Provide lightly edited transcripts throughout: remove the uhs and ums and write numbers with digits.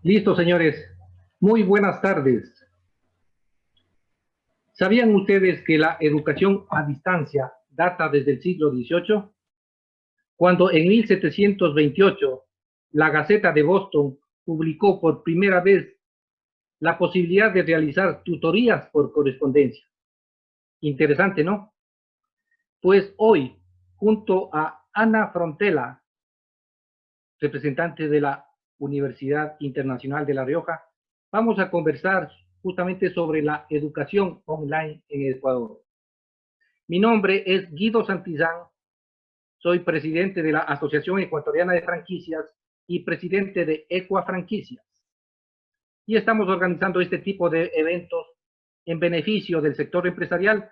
Listo, señores. Muy buenas tardes. ¿Sabían ustedes que la educación a distancia data desde el siglo XVIII? Cuando en 1728 la Gaceta de Boston publicó por primera vez la posibilidad de realizar tutorías por correspondencia. Interesante, ¿no? Pues hoy, junto a Ana Frontela, representante de la Universidad Internacional de La Rioja, vamos a conversar justamente sobre la educación online en Ecuador. Mi nombre es Guido Santizán, soy presidente de la Asociación Ecuatoriana de Franquicias y presidente de Ecuafranquicias. Y estamos organizando este tipo de eventos en beneficio del sector empresarial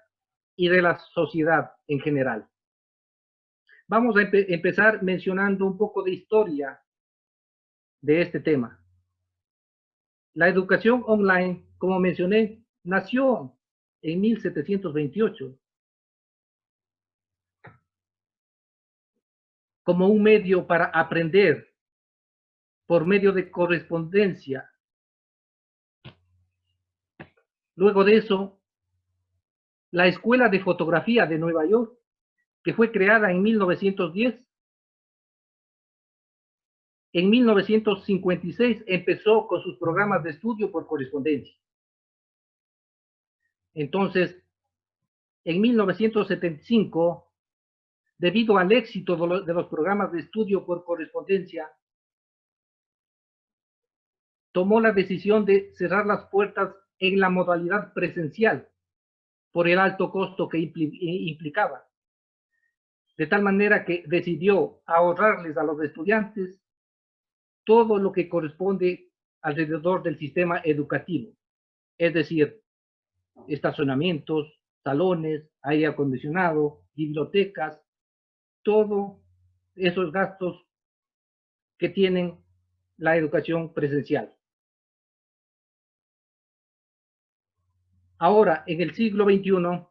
y de la sociedad en general. Vamos a empezar mencionando un poco de historia de este tema. La educación online, como mencioné, nació en 1728 como un medio para aprender por medio de correspondencia. Luego de eso, la Escuela de Fotografía de Nueva York, que fue creada en 1910, en 1956 empezó con sus programas de estudio por correspondencia. Entonces, en 1975, debido al éxito de los programas de estudio por correspondencia, tomó la decisión de cerrar las puertas en la modalidad presencial por el alto costo que implicaba. De tal manera que decidió ahorrarles a los estudiantes todo lo que corresponde alrededor del sistema educativo, es decir, estacionamientos, salones, aire acondicionado, bibliotecas, todos esos gastos que tienen la educación presencial. Ahora, en el siglo XXI,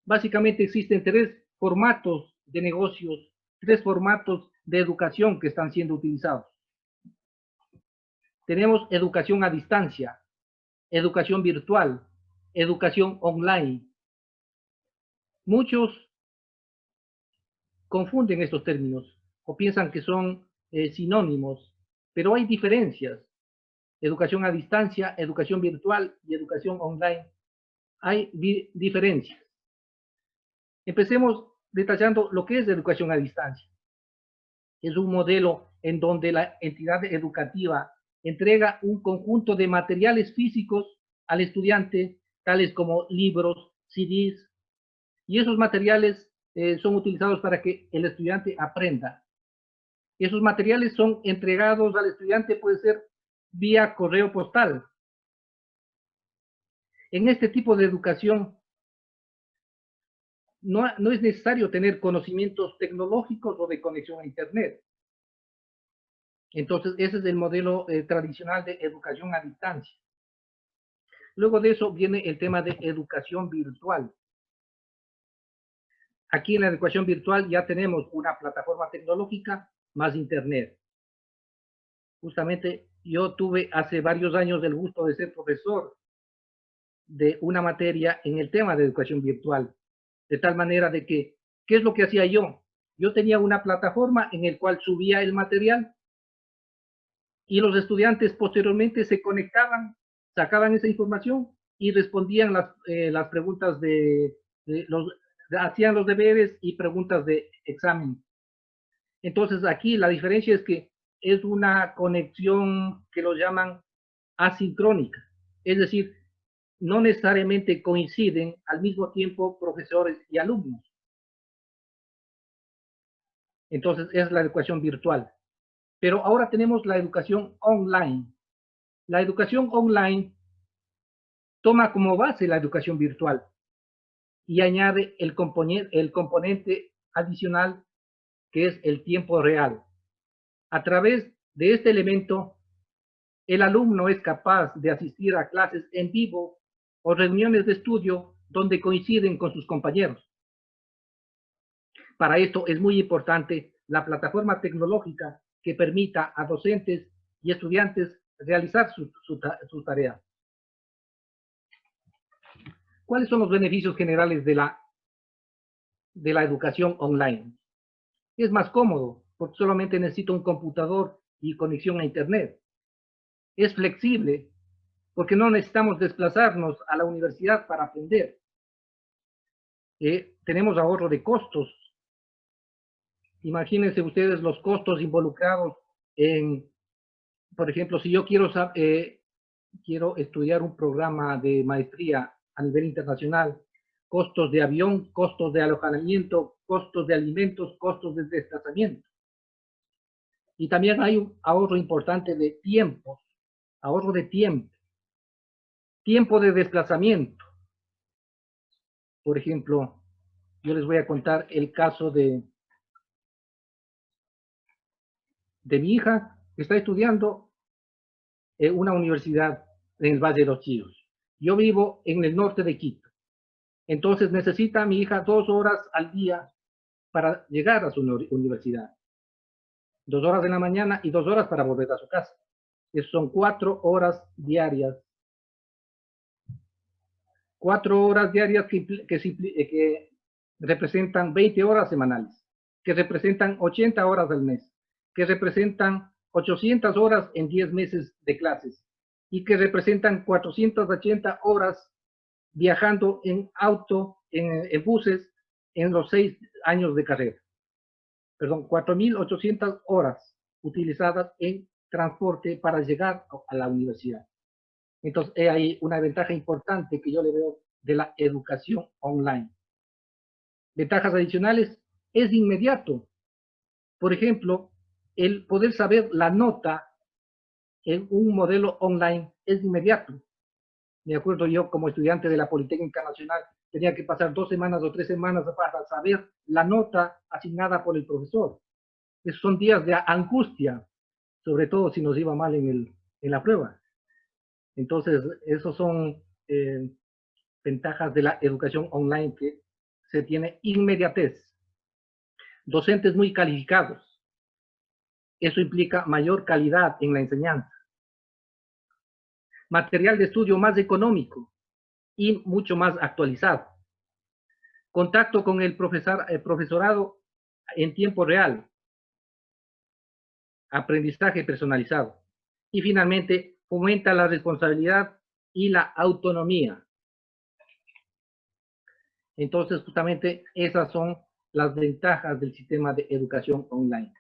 básicamente existen tres formatos de negocios, tres formatos de educación que están siendo utilizados. Tenemos educación a distancia, educación virtual, educación online. Muchos confunden estos términos o piensan que son sinónimos, pero hay diferencias. Educación a distancia, educación virtual y educación online. Hay diferencias. Empecemos detallando lo que es educación a distancia. Es un modelo en donde la entidad educativa entrega un conjunto de materiales físicos al estudiante, tales como libros, CDs, y esos materiales son utilizados para que el estudiante aprenda. Esos materiales son entregados al estudiante, puede ser vía correo postal. En este tipo de educación no es necesario tener conocimientos tecnológicos o de conexión a Internet. Entonces, ese es el modelo tradicional de educación a distancia. Luego de eso viene el tema de educación virtual. Aquí en la educación virtual ya tenemos una plataforma tecnológica más Internet. Justamente yo tuve hace varios años el gusto de ser profesor de una materia en el tema de educación virtual, de tal manera de que, ¿qué es lo que hacía yo? Yo tenía una plataforma en el cual subía el material y los estudiantes posteriormente se conectaban, sacaban esa información y respondían las preguntas hacían los deberes y preguntas de examen. Entonces aquí la diferencia es que es una conexión que lo llaman asincrónica, es decir, no necesariamente coinciden al mismo tiempo profesores y alumnos. Entonces es la educación virtual. Pero ahora tenemos la educación online. La educación online toma como base la educación virtual y añade el componente adicional que es el tiempo real. A través de este elemento, el alumno es capaz de asistir a clases en vivo o reuniones de estudio donde coinciden con sus compañeros. Para esto es muy importante la plataforma tecnológica que permita a docentes y estudiantes realizar su tarea. ¿Cuáles son los beneficios generales de la educación online? Es más cómodo, porque solamente necesito un computador y conexión a Internet. Es flexible, porque no necesitamos desplazarnos a la universidad para aprender. Tenemos ahorro de costos. Imagínense ustedes los costos involucrados en, por ejemplo, si yo quiero estudiar un programa de maestría a nivel internacional, costos de avión, costos de alojamiento, costos de alimentos, costos de desplazamiento. Y también hay un ahorro importante de tiempo, ahorro de tiempo de desplazamiento. Por ejemplo, yo les voy a contar el caso de mi hija, que está estudiando en una universidad en el Valle de los Chillos. Yo vivo en el norte de Quito. Entonces necesita mi hija 2 horas al día para llegar a su universidad. 2 horas en la mañana y 2 horas para volver a su casa. Eso son 4 horas diarias. 4 horas diarias que representan 20 horas semanales, que representan 80 horas al mes, que representan 800 horas en 10 meses de clases y que representan 480 horas viajando en auto, en buses, en los 6 años de carrera. Perdón, 4.800 horas utilizadas en transporte para llegar a la universidad. Entonces, hay una ventaja importante que yo le veo de la educación online. Ventajas adicionales, es inmediato. Por ejemplo, el poder saber la nota en un modelo online es inmediato. Me acuerdo yo como estudiante de la Politécnica Nacional, tenía que pasar 2 semanas o 3 semanas para saber la nota asignada por el profesor. Esos son días de angustia, sobre todo si nos iba mal en la prueba. Entonces, esos son ventajas de la educación online, que se tiene inmediatez. Docentes muy calificados. Eso implica mayor calidad en la enseñanza. Material de estudio más económico y mucho más actualizado. Contacto con el profesorado en tiempo real. Aprendizaje personalizado. Y finalmente, fomenta la responsabilidad y la autonomía. Entonces, justamente esas son las ventajas del sistema de educación online.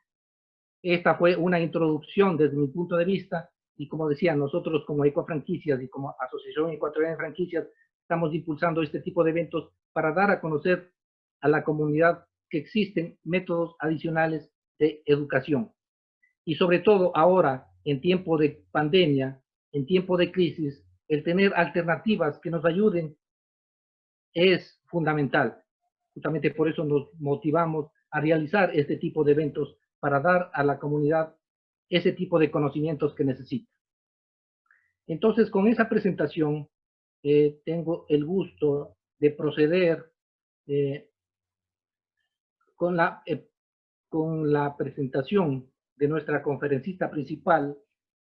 Esta fue una introducción desde mi punto de vista, y como decía, nosotros como Ecofranquicias y como Asociación Ecuatoriana de Franquicias estamos impulsando este tipo de eventos para dar a conocer a la comunidad que existen métodos adicionales de educación. Y sobre todo ahora, en tiempo de pandemia, en tiempo de crisis, el tener alternativas que nos ayuden es fundamental. Justamente por eso nos motivamos a realizar este tipo de eventos para dar a la comunidad ese tipo de conocimientos que necesita. Entonces, con esa presentación, tengo el gusto de proceder con la presentación de nuestra conferencista principal,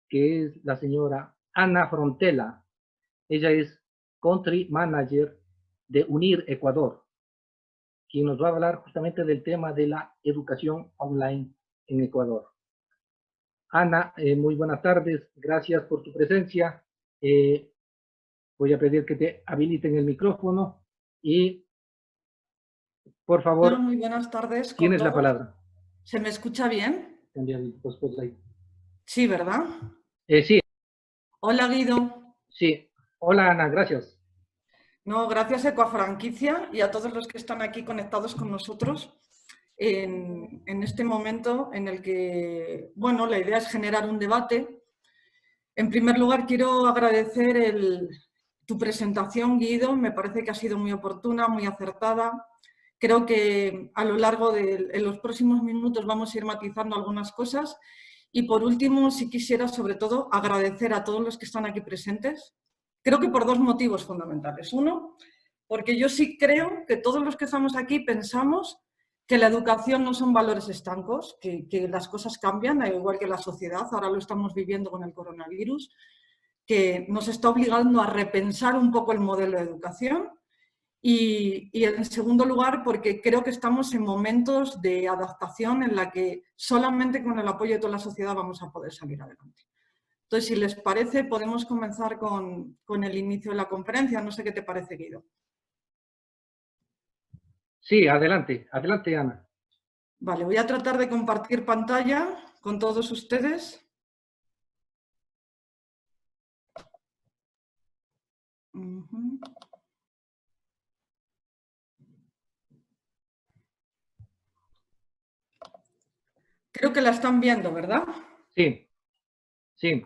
que es la señora Ana Frontela. Ella es Country Manager de UNIR Ecuador, quien nos va a hablar justamente del tema de la educación online en Ecuador. Ana, muy buenas tardes, gracias por tu presencia. Voy a pedir que te habiliten el micrófono y, por favor, bueno, muy buenas tardes. Tienes la palabra. ¿Se me escucha bien? Sí, ¿verdad? Sí. Hola, Guido. Sí. Hola, Ana, gracias. No, gracias a Ecofranquicia y a todos los que están aquí conectados con nosotros en este momento en el que, bueno, la idea es generar un debate. En primer lugar, quiero agradecer tu presentación, Guido. Me parece que ha sido muy oportuna, muy acertada. Creo que a lo largo de los próximos minutos vamos a ir matizando algunas cosas. Y por último, sí quisiera sobre todo agradecer a todos los que están aquí presentes. Creo que por 2 motivos fundamentales. Uno, porque yo sí creo que todos los que estamos aquí pensamos que la educación no son valores estancos, que las cosas cambian, al igual que la sociedad, ahora lo estamos viviendo con el coronavirus, que nos está obligando a repensar un poco el modelo de educación. Y en segundo lugar, porque creo que estamos en momentos de adaptación en la que solamente con el apoyo de toda la sociedad vamos a poder salir adelante. Entonces, si les parece, podemos comenzar con el inicio de la conferencia. No sé qué te parece, Guido. Sí, adelante, adelante, Ana. Vale, voy a tratar de compartir pantalla con todos ustedes. Creo que la están viendo, ¿verdad? Sí, sí.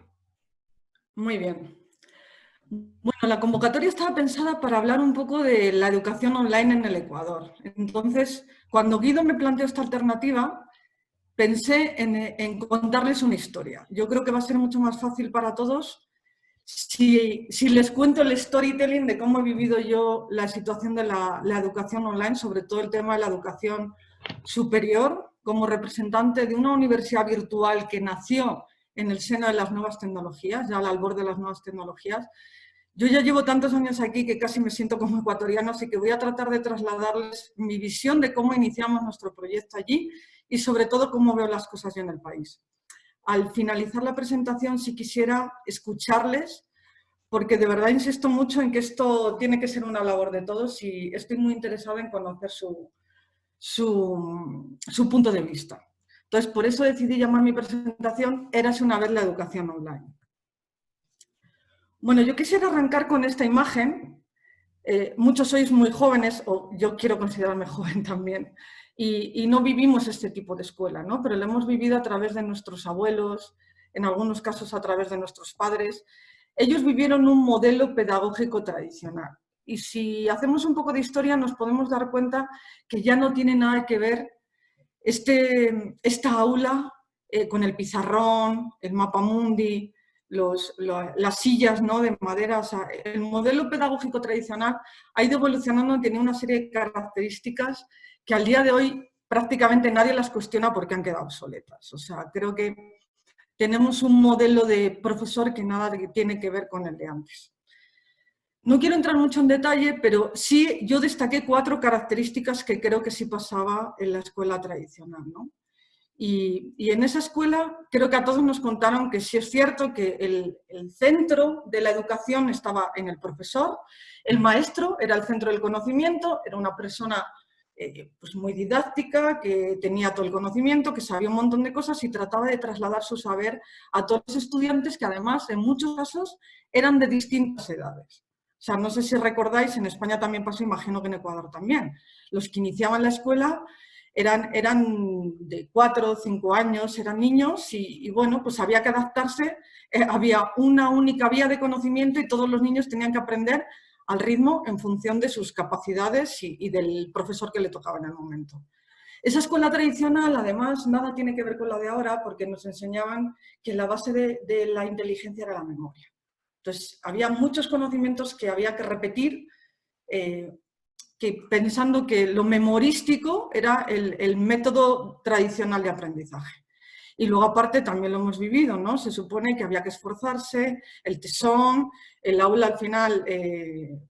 Muy bien. Bueno, la convocatoria estaba pensada para hablar un poco de la educación online en el Ecuador. Entonces, cuando Guido me planteó esta alternativa, pensé en contarles una historia. Yo creo que va a ser mucho más fácil para todos si les cuento el storytelling de cómo he vivido yo la situación de la educación online, sobre todo el tema de la educación superior, como representante de una universidad virtual que nació en el seno de las nuevas tecnologías, ya al albor de las nuevas tecnologías. Yo ya llevo tantos años aquí que casi me siento como ecuatoriano, así que voy a tratar de trasladarles mi visión de cómo iniciamos nuestro proyecto allí y sobre todo cómo veo las cosas yo en el país. Al finalizar la presentación, sí quisiera escucharles, porque de verdad insisto mucho en que esto tiene que ser una labor de todos y estoy muy interesada en conocer su punto de vista. Entonces, por eso decidí llamar mi presentación Érase una vez la educación online. Bueno, yo quisiera arrancar con esta imagen. Muchos sois muy jóvenes, o yo quiero considerarme joven también, y no vivimos este tipo de escuela, ¿no? Pero lo hemos vivido a través de nuestros abuelos, en algunos casos a través de nuestros padres. Ellos vivieron un modelo pedagógico tradicional. Y si hacemos un poco de historia nos podemos dar cuenta que ya no tiene nada que ver esta aula con el pizarrón, el mapamundi, las sillas, ¿no?, de madera. O sea, el modelo pedagógico tradicional ha ido evolucionando y tiene una serie de características que al día de hoy prácticamente nadie las cuestiona porque han quedado obsoletas. O sea, creo que tenemos un modelo de profesor que nada tiene que ver con el de antes. No quiero entrar mucho en detalle, pero sí yo destaqué 4 características que creo que sí pasaba en la escuela tradicional, ¿no? Y en esa escuela creo que a todos nos contaron que sí es cierto que el centro de la educación estaba en el profesor, el maestro era el centro del conocimiento, era una persona pues muy didáctica, que tenía todo el conocimiento, que sabía un montón de cosas y trataba de trasladar su saber a todos los estudiantes que además en muchos casos eran de distintas edades. O sea, no sé si recordáis, en España también pasó, imagino que en Ecuador también. Los que iniciaban la escuela eran de 4 o 5 años, eran niños y bueno, pues había que adaptarse, había una única vía de conocimiento y todos los niños tenían que aprender al ritmo en función de sus capacidades y del profesor que le tocaba en el momento. Esa escuela tradicional, además, nada tiene que ver con la de ahora porque nos enseñaban que la base de la inteligencia era la memoria. Entonces, había muchos conocimientos que había que repetir, pensando que lo memorístico era el método tradicional de aprendizaje. Y luego, aparte, también lo hemos vivido, ¿no? Se supone que había que esforzarse, el tesón, el aula al final,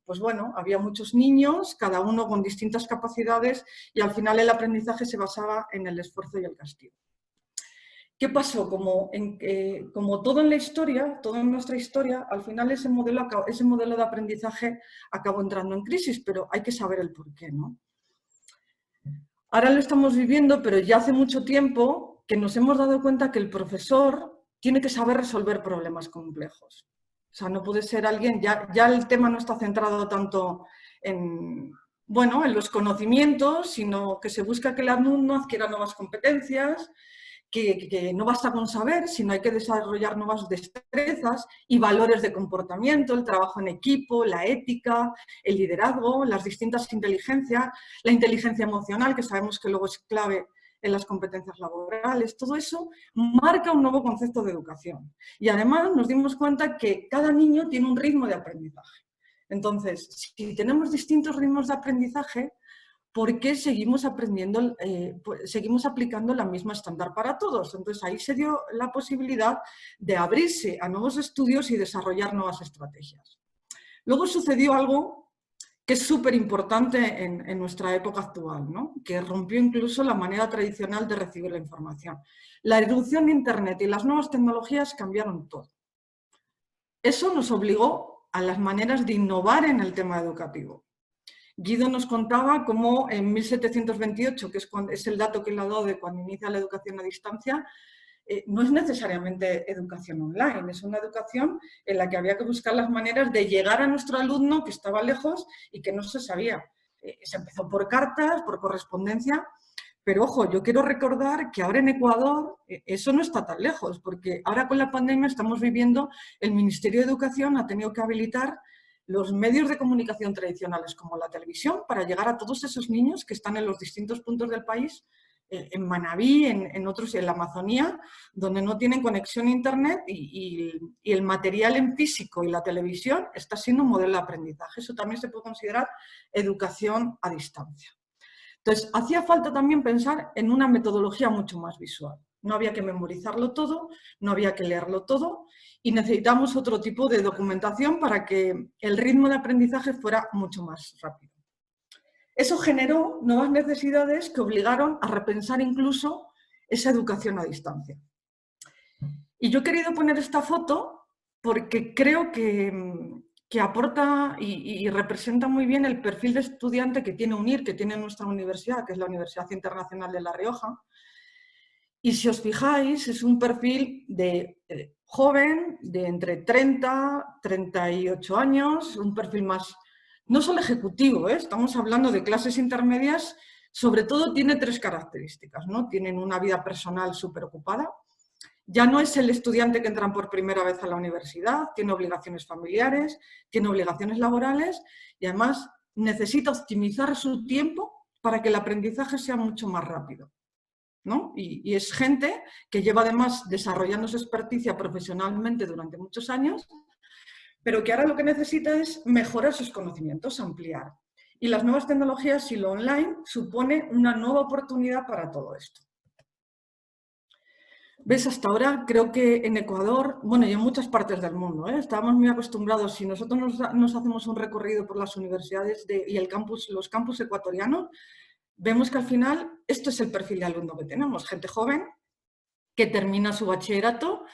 pues bueno, había muchos niños, cada uno con distintas capacidades y al final el aprendizaje se basaba en el esfuerzo y el castigo. ¿Qué pasó? Como todo en la historia, todo en nuestra historia, al final ese modelo de aprendizaje acabó entrando en crisis, pero hay que saber el porqué, ¿no? Ahora lo estamos viviendo, pero ya hace mucho tiempo que nos hemos dado cuenta que el profesor tiene que saber resolver problemas complejos. O sea, no puede ser alguien, ya el tema no está centrado tanto en los conocimientos, sino que se busca que el alumno adquiera nuevas competencias, que no basta con saber, sino hay que desarrollar nuevas destrezas y valores de comportamiento, el trabajo en equipo, la ética, el liderazgo, las distintas inteligencias, la inteligencia emocional, que sabemos que luego es clave en las competencias laborales. Todo eso marca un nuevo concepto de educación. Y además nos dimos cuenta que cada niño tiene un ritmo de aprendizaje. Entonces, si tenemos distintos ritmos de aprendizaje, ¿por qué seguimos aprendiendo, seguimos aplicando la misma estándar para todos? Entonces ahí se dio la posibilidad de abrirse a nuevos estudios y desarrollar nuevas estrategias. Luego sucedió algo que es súper importante en nuestra época actual, ¿no? Que rompió incluso la manera tradicional de recibir la información. La irrupción de Internet y las nuevas tecnologías cambiaron todo. Eso nos obligó a las maneras de innovar en el tema educativo. Guido nos contaba cómo en 1728, que es el dato que le ha dado de cuando inicia la educación a distancia, no es necesariamente educación online, es una educación en la que había que buscar las maneras de llegar a nuestro alumno que estaba lejos y que no se sabía. Se empezó por cartas, por correspondencia, pero ojo, yo quiero recordar que ahora en Ecuador eso no está tan lejos, porque ahora con la pandemia estamos viviendo, el Ministerio de Educación ha tenido que habilitar los medios de comunicación tradicionales como la televisión para llegar a todos esos niños que están en los distintos puntos del país, en Manabí, en otros, en la Amazonía, donde no tienen conexión a Internet y el material en físico y la televisión está siendo un modelo de aprendizaje. Eso también se puede considerar educación a distancia. Entonces, hacía falta también pensar en una metodología mucho más visual. No había que memorizarlo todo, no había que leerlo todo y necesitamos otro tipo de documentación para que el ritmo de aprendizaje fuera mucho más rápido. Eso generó nuevas necesidades que obligaron a repensar incluso esa educación a distancia. Y yo he querido poner esta foto porque creo que aporta y representa muy bien el perfil de estudiante que tiene UNIR, que tiene nuestra universidad, que es la Universidad Internacional de La Rioja. Y si os fijáis, es un perfil de joven, de entre 30 y 38 años, un perfil más, no solo ejecutivo, estamos hablando de clases intermedias, sobre todo tiene tres características, ¿no? Tienen una vida personal súper ocupada, ya no es el estudiante que entra por primera vez a la universidad, tiene obligaciones familiares, tiene obligaciones laborales y además necesita optimizar su tiempo para que el aprendizaje sea mucho más rápido, ¿no? Y es gente que lleva además desarrollando su experticia profesionalmente durante muchos años, pero que ahora lo que necesita es mejorar sus conocimientos, ampliar. Y las nuevas tecnologías y lo online supone una nueva oportunidad para todo esto. ¿Ves? Hasta ahora creo que en Ecuador, bueno, y en muchas partes del mundo, estábamos muy acostumbrados, si nosotros nos hacemos un recorrido por las universidades y los campus ecuatorianos, vemos que al final esto es el perfil de alumno que tenemos, gente joven que termina su bachillerato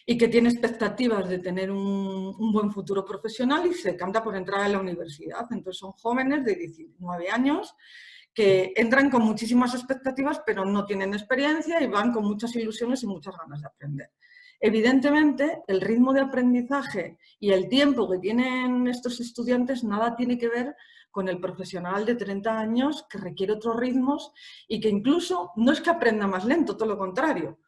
y que tiene expectativas de tener un buen futuro profesional y se canta por entrar a la universidad. Entonces son jóvenes de 19 años que entran con muchísimas expectativas pero no tienen experiencia y van con muchas ilusiones y muchas ganas de aprender. Evidentemente, el ritmo de aprendizaje y el tiempo que tienen estos estudiantes nada tiene que ver con el profesional de 30 años que requiere otros ritmos y que incluso no es que aprenda más lento, todo lo contrario,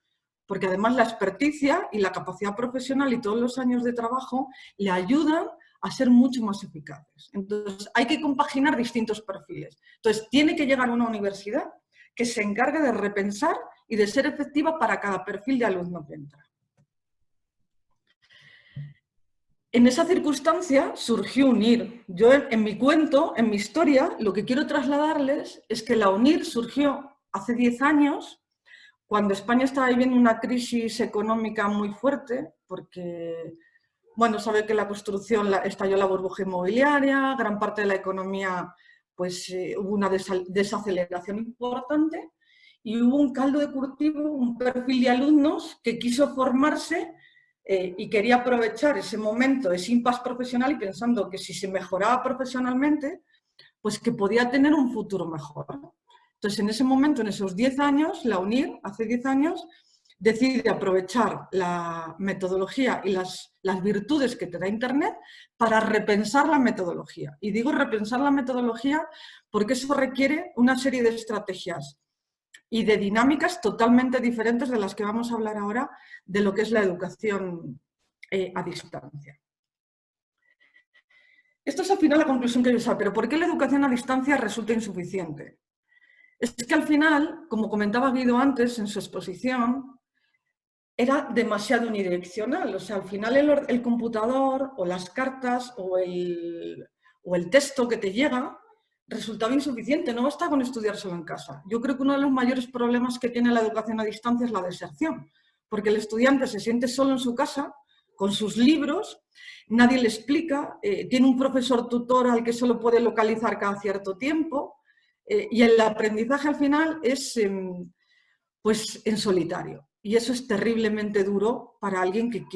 porque además la experticia y la capacidad profesional y todos los años de trabajo le ayudan a ser mucho más eficaces. Entonces, hay que compaginar distintos perfiles. Entonces, tiene que llegar a una universidad que se encargue de repensar y de ser efectiva para cada perfil de alumno que entra. En esa circunstancia surgió UNIR. Yo en mi cuento, en mi historia, lo que quiero trasladarles es que la UNIR surgió hace 10 años, cuando España estaba viviendo una crisis económica muy fuerte, porque, bueno, sabe que la construcción estalló la burbuja inmobiliaria, gran parte de la economía, pues hubo una desaceleración importante y hubo un caldo de cultivo, un perfil de alumnos que quiso formarse y quería aprovechar ese momento, ese impasse profesional y pensando que si se mejoraba profesionalmente, pues que podía tener un futuro mejor. Entonces, en ese momento, en esos 10 años, la UNIR, hace 10 años, decide aprovechar la metodología y las virtudes que te da Internet para repensar la metodología. Y digo repensar la metodología porque eso requiere una serie de estrategias y de dinámicas totalmente diferentes de las que vamos a hablar ahora de lo que es la educación a distancia. Esto es al final la conclusión que yo saco, pero ¿por qué la educación a distancia resulta insuficiente? Es que al final, como comentaba Guido antes en su exposición, era demasiado unidireccional. O sea, al final el computador o las cartas o el texto que te llega resultaba insuficiente, no basta con estudiar solo en casa. Yo creo que uno de los mayores problemas que tiene la educación a distancia es la deserción, porque el estudiante se siente solo en su casa, con sus libros, nadie le explica, tiene un profesor tutor al que solo puede localizar cada cierto tiempo, y el aprendizaje al final es pues en solitario. Y eso es terriblemente duro para alguien que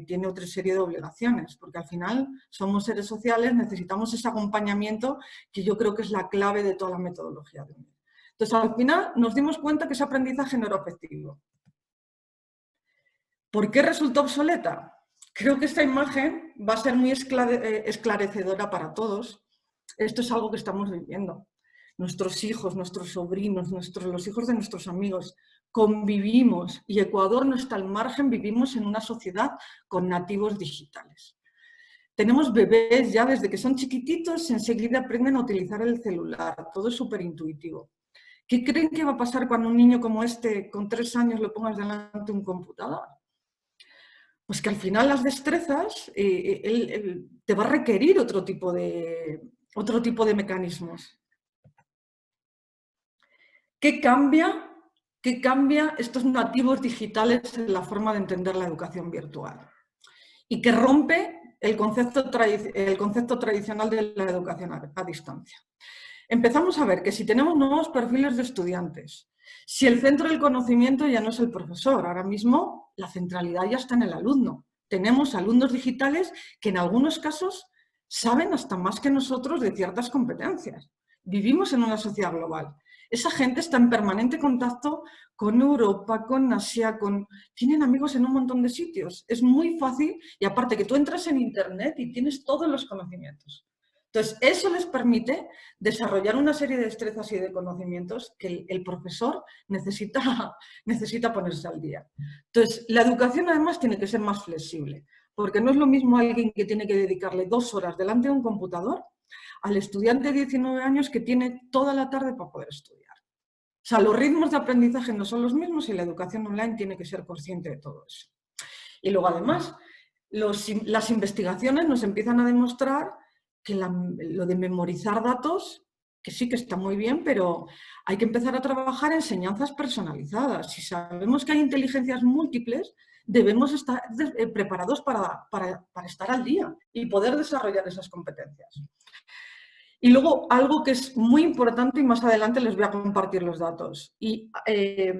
tiene otra serie de obligaciones, porque al final somos seres sociales, necesitamos ese acompañamiento que yo creo que es la clave de toda la metodología de UNED. Entonces, al final nos dimos cuenta que ese aprendizaje no era efectivo. ¿Por qué resultó obsoleta? Creo que esta imagen va a ser muy esclarecedora para todos. Esto es algo que estamos viviendo. Nuestros hijos, nuestros sobrinos, los hijos de nuestros amigos, convivimos y Ecuador no está al margen, vivimos en una sociedad con nativos digitales. Tenemos bebés ya desde que son chiquititos, enseguida aprenden a utilizar el celular, todo es súper intuitivo. ¿Qué creen que va a pasar cuando un niño como este, con 3 años, lo pongas delante de un computador? Pues que al final las destrezas te va a requerir otro tipo de mecanismos. ¿Qué cambia estos nativos digitales en la forma de entender la educación virtual? Y que rompe el concepto tradicional de la educación a distancia. Empezamos a ver que si tenemos nuevos perfiles de estudiantes, si el centro del conocimiento ya no es el profesor, ahora mismo la centralidad ya está en el alumno. Tenemos alumnos digitales que en algunos casos saben hasta más que nosotros de ciertas competencias. Vivimos en una sociedad global. Esa gente está en permanente contacto con Europa, con Asia, tienen amigos en un montón de sitios. Es muy fácil y aparte que tú entras en Internet y tienes todos los conocimientos. Entonces, eso les permite desarrollar una serie de destrezas y de conocimientos que el profesor necesita ponerse al día. Entonces, la educación además tiene que ser más flexible, porque no es lo mismo alguien que tiene que dedicarle 2 horas delante de un computador al estudiante de 19 años que tiene toda la tarde para poder estudiar. O sea, los ritmos de aprendizaje no son los mismos y la educación online tiene que ser consciente de todo eso. Y luego, además, las investigaciones nos empiezan a demostrar que lo de memorizar datos, que sí que está muy bien, pero hay que empezar a trabajar enseñanzas personalizadas. Si sabemos que hay inteligencias múltiples, debemos estar preparados para estar al día y poder desarrollar esas competencias. Y luego, algo que es muy importante, y más adelante les voy a compartir los datos. Y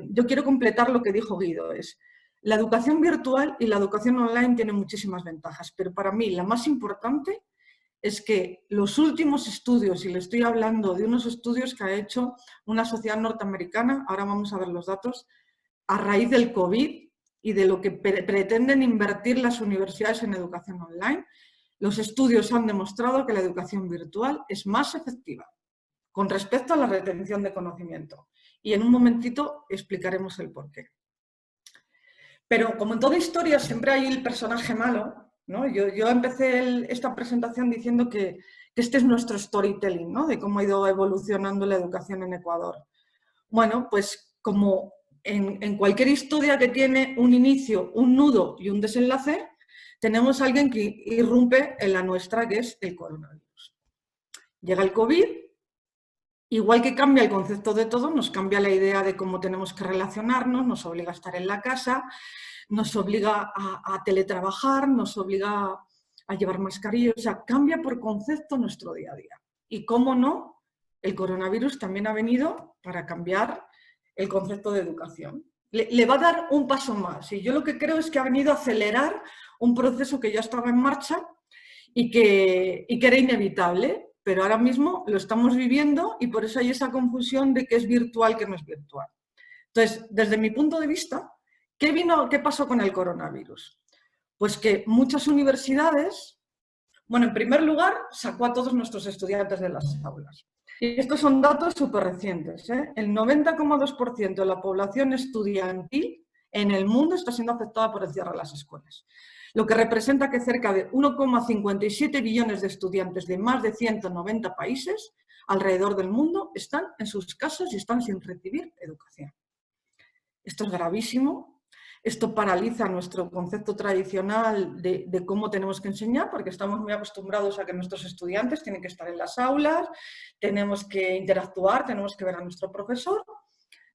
yo quiero completar lo que dijo Guido, es la educación virtual y la educación online tienen muchísimas ventajas, pero para mí la más importante es que los últimos estudios, y le estoy hablando de unos estudios que ha hecho una sociedad norteamericana, ahora vamos a ver los datos, a raíz del COVID y de lo que pretenden invertir las universidades en educación online, los estudios han demostrado que la educación virtual es más efectiva con respecto a la retención de conocimiento. Y en un momentito explicaremos el porqué. Pero como en toda historia siempre hay el personaje malo, ¿no? Yo empecé esta presentación diciendo que este es nuestro storytelling, ¿no? De cómo ha ido evolucionando la educación en Ecuador. Bueno, pues como en cualquier historia que tiene un inicio, un nudo y un desenlace, tenemos a alguien que irrumpe en la nuestra, que es el coronavirus. Llega el COVID, igual que cambia el concepto de todo, nos cambia la idea de cómo tenemos que relacionarnos, nos obliga a estar en la casa, nos obliga a teletrabajar, nos obliga a llevar mascarillas, o sea, cambia por concepto nuestro día a día. Y cómo no, el coronavirus también ha venido para cambiar el concepto de educación. Le va a dar un paso más y yo lo que creo es que ha venido a acelerar un proceso que ya estaba en marcha y que era inevitable, pero ahora mismo lo estamos viviendo y por eso hay esa confusión de qué es virtual, qué no es virtual. Entonces, desde mi punto de vista, ¿qué pasó con el coronavirus? Pues que muchas universidades, bueno, en primer lugar, sacó a todos nuestros estudiantes de las aulas. Y estos son datos súper recientes, ¿eh? El 90,2% de la población estudiantil en el mundo está siendo afectada por el cierre de las escuelas, lo que representa que cerca de 1,57 billones de estudiantes de más de 190 países alrededor del mundo están en sus casas y están sin recibir educación. Esto es gravísimo. Esto paraliza nuestro concepto tradicional de cómo tenemos que enseñar, porque estamos muy acostumbrados a que nuestros estudiantes tienen que estar en las aulas, tenemos que interactuar, tenemos que ver a nuestro profesor.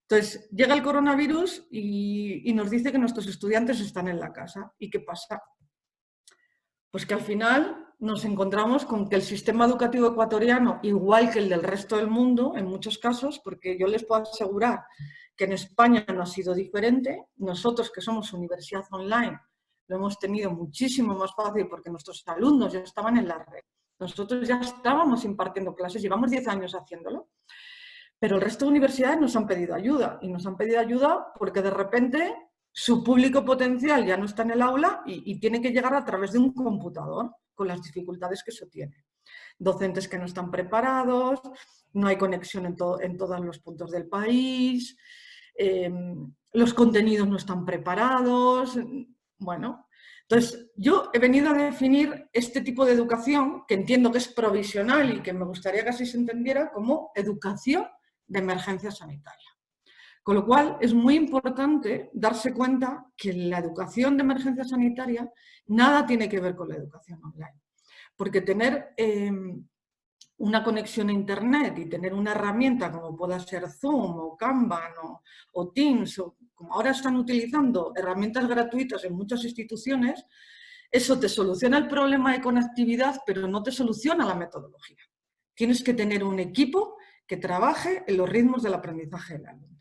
Entonces, llega el coronavirus y nos dice que nuestros estudiantes están en la casa. ¿Y qué pasa? Pues que al final nos encontramos con que el sistema educativo ecuatoriano, igual que el del resto del mundo, en muchos casos, porque yo les puedo asegurar que en España no ha sido diferente, nosotros que somos universidad online lo hemos tenido muchísimo más fácil porque nuestros alumnos ya estaban en la red, nosotros ya estábamos impartiendo clases, llevamos 10 años haciéndolo, pero el resto de universidades nos han pedido ayuda y nos han pedido ayuda porque de repente su público potencial ya no está en el aula y tiene que llegar a través de un computador con las dificultades que eso tiene. Docentes que no están preparados, no hay conexión en todos los puntos del país, los contenidos no están preparados, bueno. Entonces, yo he venido a definir este tipo de educación, que entiendo que es provisional y que me gustaría que así se entendiera, como educación de emergencia sanitaria. Con lo cual, es muy importante darse cuenta que la educación de emergencia sanitaria nada tiene que ver con la educación online. Porque tener una conexión a Internet y tener una herramienta como pueda ser Zoom o Kanban o Teams, o como ahora están utilizando herramientas gratuitas en muchas instituciones, eso te soluciona el problema de conectividad, pero no te soluciona la metodología. Tienes que tener un equipo que trabaje en los ritmos del aprendizaje del alumno.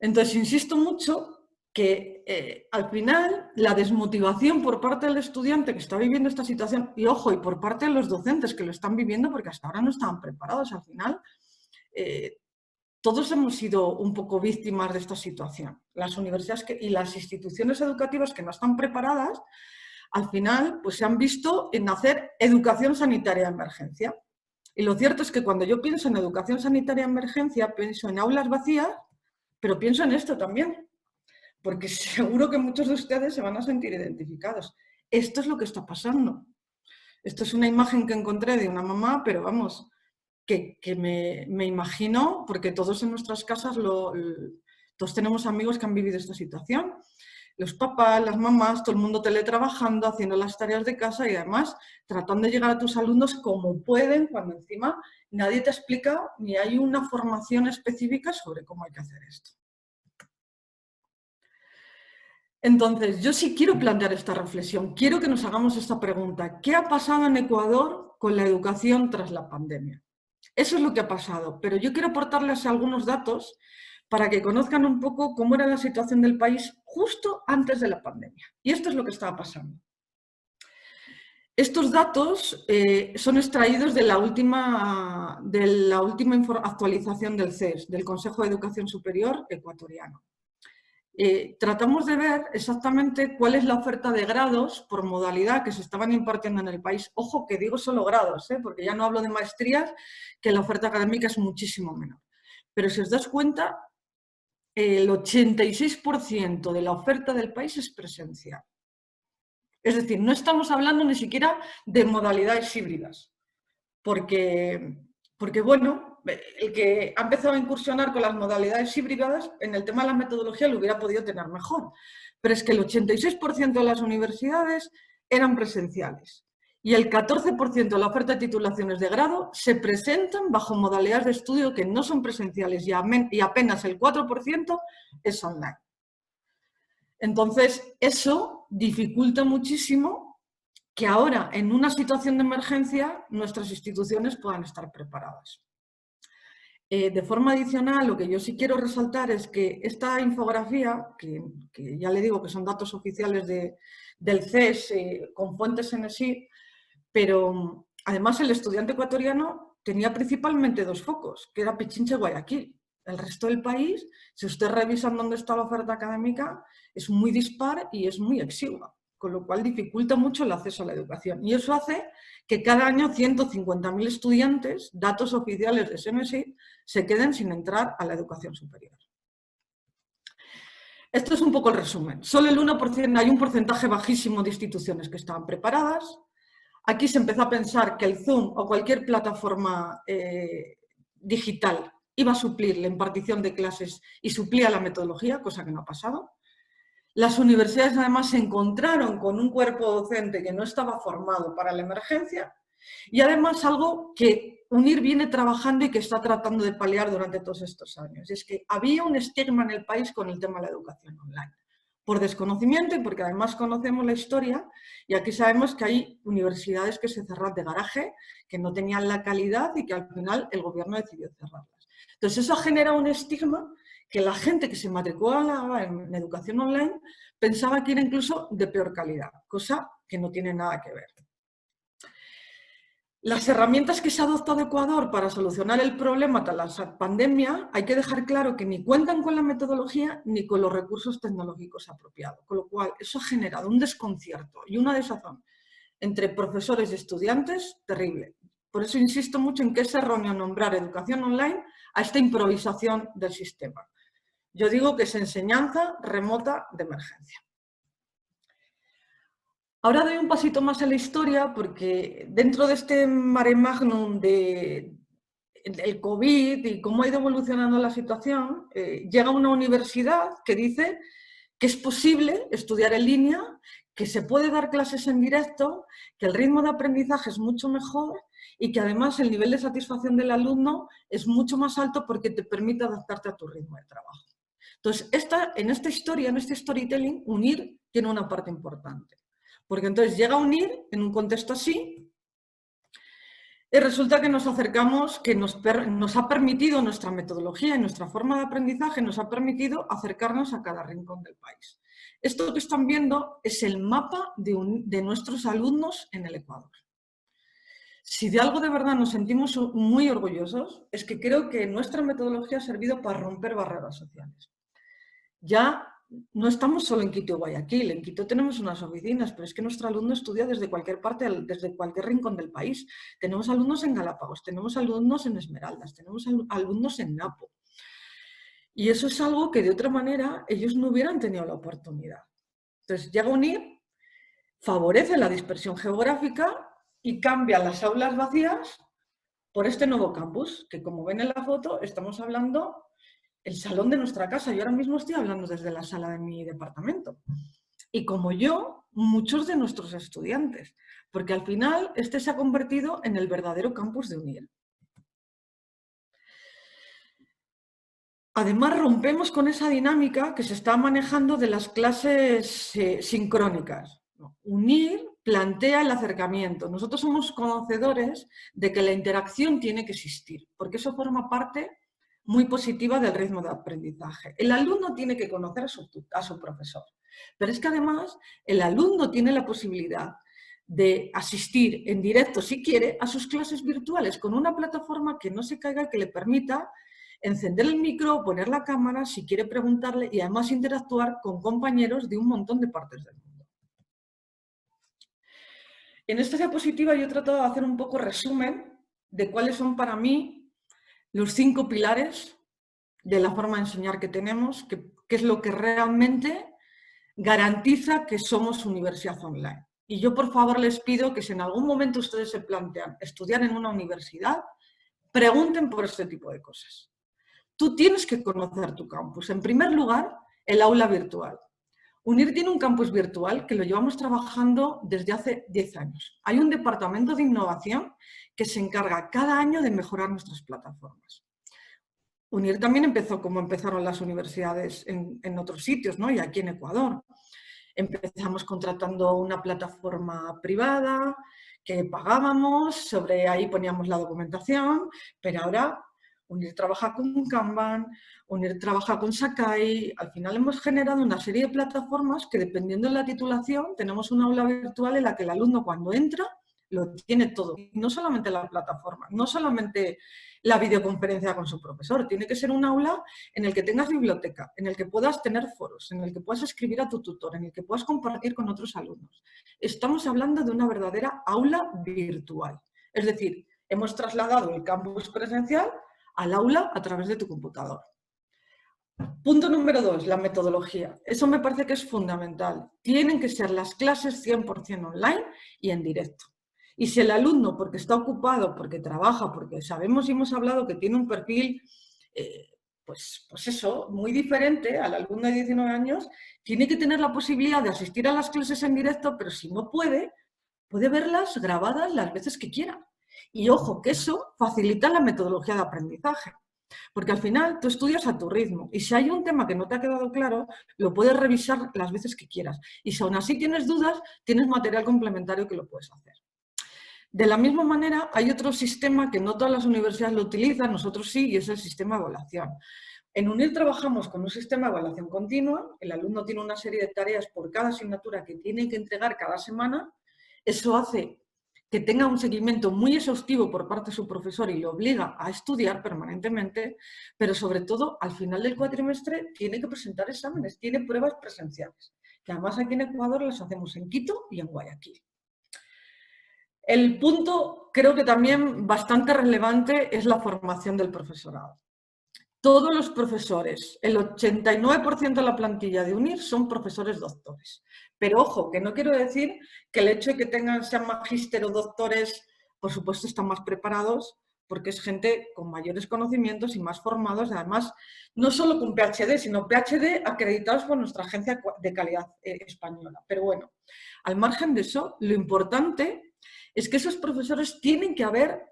Entonces, insisto mucho que al final la desmotivación por parte del estudiante que está viviendo esta situación, y ojo, y por parte de los docentes que lo están viviendo porque hasta ahora no estaban preparados, al final todos hemos sido un poco víctimas de esta situación. Las universidades y las instituciones educativas que no están preparadas, al final pues se han visto en hacer educación sanitaria de emergencia. Y lo cierto es que cuando yo pienso en educación sanitaria de emergencia, pienso en aulas vacías, pero pienso en esto también, porque seguro que muchos de ustedes se van a sentir identificados. Esto es lo que está pasando. Esto es una imagen que encontré de una mamá, pero vamos, que me imagino, porque todos en nuestras casas, todos tenemos amigos que han vivido esta situación. Los papás, las mamás, todo el mundo teletrabajando, haciendo las tareas de casa y además tratando de llegar a tus alumnos como pueden, cuando encima nadie te explica ni hay una formación específica sobre cómo hay que hacer esto. Entonces, yo sí quiero plantear esta reflexión, quiero que nos hagamos esta pregunta. ¿Qué ha pasado en Ecuador con la educación tras la pandemia? Eso es lo que ha pasado, pero yo quiero aportarles algunos datos para que conozcan un poco cómo era la situación del país justo antes de la pandemia. Y esto es lo que estaba pasando. Estos datos son extraídos de la última actualización del CES, del Consejo de Educación Superior ecuatoriano. Tratamos de ver exactamente cuál es la oferta de grados por modalidad que se estaban impartiendo en el país. Ojo, que digo solo grados, porque ya no hablo de maestrías, que la oferta académica es muchísimo menor. Pero si os das cuenta, el 86% de la oferta del país es presencial. Es decir, no estamos hablando ni siquiera de modalidades híbridas, porque bueno, el que ha empezado a incursionar con las modalidades híbridas en el tema de la metodología lo hubiera podido tener mejor. Pero es que el 86% de las universidades eran presenciales y el 14% de la oferta de titulaciones de grado se presentan bajo modalidades de estudio que no son presenciales y apenas el 4% es online. Entonces, eso dificulta muchísimo que ahora, en una situación de emergencia, nuestras instituciones puedan estar preparadas. De forma adicional, lo que yo sí quiero resaltar es que esta infografía, que ya le digo que son datos oficiales del CES con fuentes NSI, pero además el estudiante ecuatoriano tenía principalmente dos focos, que era Pichincha y Guayaquil. El resto del país, si usted revisa dónde está la oferta académica, es muy dispar y es muy exigua, con lo cual dificulta mucho el acceso a la educación. Y eso hace que cada año 150.000 estudiantes, datos oficiales de SMSI, se queden sin entrar a la educación superior. Esto es un poco el resumen. Solo el 1%, hay un porcentaje bajísimo de instituciones que estaban preparadas. Aquí se empezó a pensar que el Zoom o cualquier plataforma digital iba a suplir la impartición de clases y suplía la metodología, cosa que no ha pasado. Las universidades además se encontraron con un cuerpo docente que no estaba formado para la emergencia y además algo que UNIR viene trabajando y que está tratando de paliar durante todos estos años. Es que había un estigma en el país con el tema de la educación online. Por desconocimiento y porque además conocemos la historia y aquí sabemos que hay universidades que se cerraron de garaje, que no tenían la calidad y que al final el gobierno decidió cerrarlas. Entonces eso genera un estigma que la gente que se matriculaba en educación online pensaba que era incluso de peor calidad, cosa que no tiene nada que ver. Las herramientas que se ha adoptado Ecuador para solucionar el problema tras la pandemia, hay que dejar claro que ni cuentan con la metodología ni con los recursos tecnológicos apropiados, con lo cual eso ha generado un desconcierto y una desazón entre profesores y estudiantes terrible. Por eso insisto mucho en que es erróneo nombrar educación online a esta improvisación del sistema. Yo digo que es enseñanza remota de emergencia. Ahora doy un pasito más a la historia porque dentro de este mare magnum del COVID y cómo ha ido evolucionando la situación, llega una universidad que dice que es posible estudiar en línea, que se puede dar clases en directo, que el ritmo de aprendizaje es mucho mejor y que además el nivel de satisfacción del alumno es mucho más alto porque te permite adaptarte a tu ritmo de trabajo. Entonces, en esta historia, en este storytelling, UNIR tiene una parte importante. Porque entonces llega a UNIR en un contexto así y resulta que nos acercamos, que nos ha permitido nuestra metodología y nuestra forma de aprendizaje, nos ha permitido acercarnos a cada rincón del país. Esto que están viendo es el mapa de nuestros alumnos en el Ecuador. Si de algo de verdad nos sentimos muy orgullosos, es que creo que nuestra metodología ha servido para romper barreras sociales. Ya no estamos solo en Quito y Guayaquil, en Quito tenemos unas oficinas, pero es que nuestro alumno estudia desde cualquier parte, desde cualquier rincón del país. Tenemos alumnos en Galápagos, tenemos alumnos en Esmeraldas, tenemos alumnos en Napo. Y eso es algo que de otra manera ellos no hubieran tenido la oportunidad. Entonces llega a UNIR, favorece la dispersión geográfica y cambia las aulas vacías por este nuevo campus, que como ven en la foto estamos hablando el salón de nuestra casa. Yo ahora mismo estoy hablando desde la sala de mi departamento. Y como yo, muchos de nuestros estudiantes, porque al final este se ha convertido en el verdadero campus de UNIR. Además, rompemos con esa dinámica que se está manejando de las clases sincrónicas. UNIR plantea el acercamiento. Nosotros somos conocedores de que la interacción tiene que existir, porque eso forma parte muy positiva del ritmo de aprendizaje. El alumno tiene que conocer a su profesor, pero es que además el alumno tiene la posibilidad de asistir en directo, si quiere, a sus clases virtuales con una plataforma que no se caiga, que le permita encender el micro, poner la cámara, si quiere preguntarle y además interactuar con compañeros de un montón de partes del mundo. En esta diapositiva yo he tratado de hacer un poco resumen de cuáles son para mí los 5 pilares de la forma de enseñar que tenemos, que es lo que realmente garantiza que somos universidad online. Y yo, por favor, les pido que si en algún momento ustedes se plantean estudiar en una universidad, pregunten por este tipo de cosas. Tú tienes que conocer tu campus. En primer lugar, el aula virtual. UNIR tiene un campus virtual que lo llevamos trabajando desde hace 10 años. Hay un departamento de innovación que se encarga cada año de mejorar nuestras plataformas. UNIR también empezó como empezaron las universidades en otros sitios, ¿no? Y aquí en Ecuador. Empezamos contratando una plataforma privada que pagábamos, sobre ahí poníamos la documentación, pero ahora UNIR trabaja con Kanban, UNIR trabaja con Sakai. Al final hemos generado una serie de plataformas que, dependiendo de la titulación, tenemos una aula virtual en la que el alumno cuando entra lo tiene todo. Y no solamente la plataforma, no solamente la videoconferencia con su profesor, tiene que ser un aula en el que tengas biblioteca, en el que puedas tener foros, en el que puedas escribir a tu tutor, en el que puedas compartir con otros alumnos. Estamos hablando de una verdadera aula virtual. Es decir, hemos trasladado el campus presencial al aula a través de tu computador. Punto número 2, la metodología. Eso me parece que es fundamental. Tienen que ser las clases 100% online y en directo. Y si el alumno, porque está ocupado, porque trabaja, porque sabemos y hemos hablado que tiene un perfil pues eso, muy diferente al alumno de 19 años, tiene que tener la posibilidad de asistir a las clases en directo, pero si no puede verlas grabadas las veces que quiera. Y ojo, que eso facilita la metodología de aprendizaje. Porque al final tú estudias a tu ritmo y si hay un tema que no te ha quedado claro, lo puedes revisar las veces que quieras. Y si aún así tienes dudas, tienes material complementario que lo puedes hacer. De la misma manera, hay otro sistema que no todas las universidades lo utilizan, nosotros sí, y es el sistema de evaluación. En UNIR trabajamos con un sistema de evaluación continua, el alumno tiene una serie de tareas por cada asignatura que tiene que entregar cada semana, eso hace que tenga un seguimiento muy exhaustivo por parte de su profesor y lo obliga a estudiar permanentemente, pero sobre todo al final del cuatrimestre tiene que presentar exámenes, tiene pruebas presenciales, que además aquí en Ecuador las hacemos en Quito y en Guayaquil. El punto, creo que también bastante relevante, es la formación del profesorado. Todos los profesores, el 89% de la plantilla de UNIR son profesores doctores. Pero ojo, que no quiero decir que el hecho de que sean magíster o doctores, por supuesto están más preparados, porque es gente con mayores conocimientos y más formados, además, no solo con PhD, sino PhD acreditados por nuestra agencia de calidad española. Pero bueno, al margen de eso, lo importante es que esos profesores tienen que haber